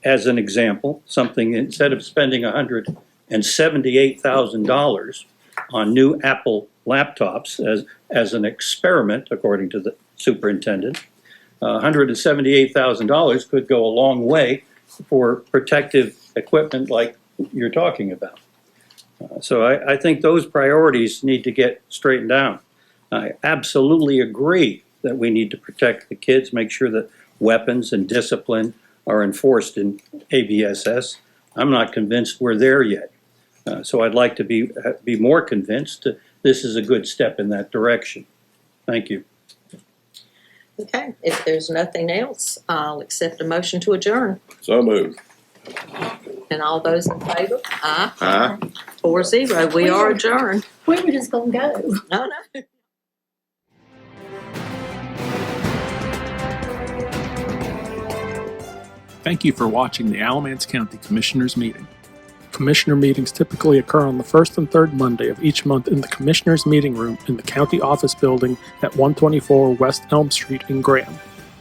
As an example, something, instead of spending $178,000 on new Apple laptops as an experiment, according to the superintendent, $178,000 could go a long way for protective equipment like you're talking about. So I think those priorities need to get straightened out. I absolutely agree that we need to protect the kids, make sure that weapons and discipline are enforced in ABSS. I'm not convinced we're there yet. So I'd like to be more convinced that this is a good step in that direction. Thank you. Okay, if there's nothing else, I'll accept a motion to adjourn. So moved. And all those in favor? Aye. Aye. 4-0, we are adjourned. We were just gonna go. No, no. Thank you for watching the Alamance County Commissioners Meeting. Commissioner meetings typically occur on the first and third Monday of each month in the Commissioners Meeting Room in the County Office Building at 124 West Elm Street in Graham.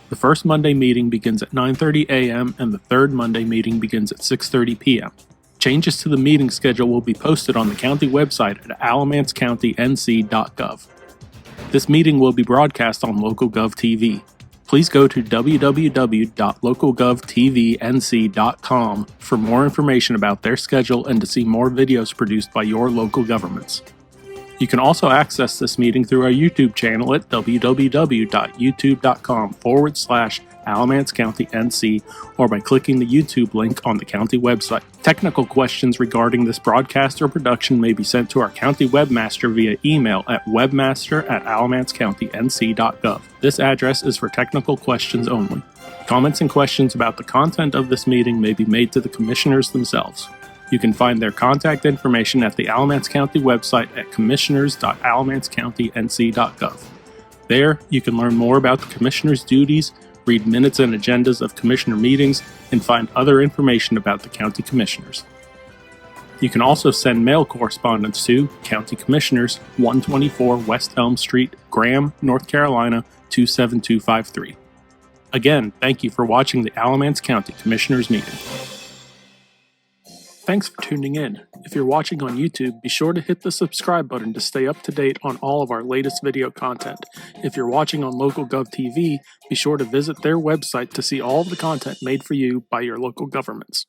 The first Monday meeting begins at 9:30 a.m. and the third Monday meeting begins at 6:30 p.m. Changes to the meeting schedule will be posted on the county website at alamancecounty.nc.gov. This meeting will be broadcast on LocalGov TV. Please go to www.localgovtvnc.com for more information about their schedule and to see more videos produced by your local governments. You can also access this meeting through our YouTube channel at www.youtube.com/Alamance County NC or by clicking the YouTube link on the county website. Technical questions regarding this broadcast or production may be sent to our county webmaster via email at webmaster@alamancecounty.nc.gov. This address is for technical questions only. Comments and questions about the content of this meeting may be made to the commissioners themselves. You can find their contact information at the Alamance County website at commissioners.alamancecounty.nc.gov. There, you can learn more about the commissioners' duties, read minutes and agendas of commissioner meetings, and find other information about the county commissioners. You can also send mail correspondence to County Commissioners, 124 West Elm Street, Graham, North Carolina, 27253. Again, thank you for watching the Alamance County Commissioners Meeting. Thanks for tuning in. If you're watching on YouTube, be sure to hit the subscribe button to stay up to date on all of our latest video content. If you're watching on LocalGov TV, be sure to visit their website to see all of the content made for you by your local governments.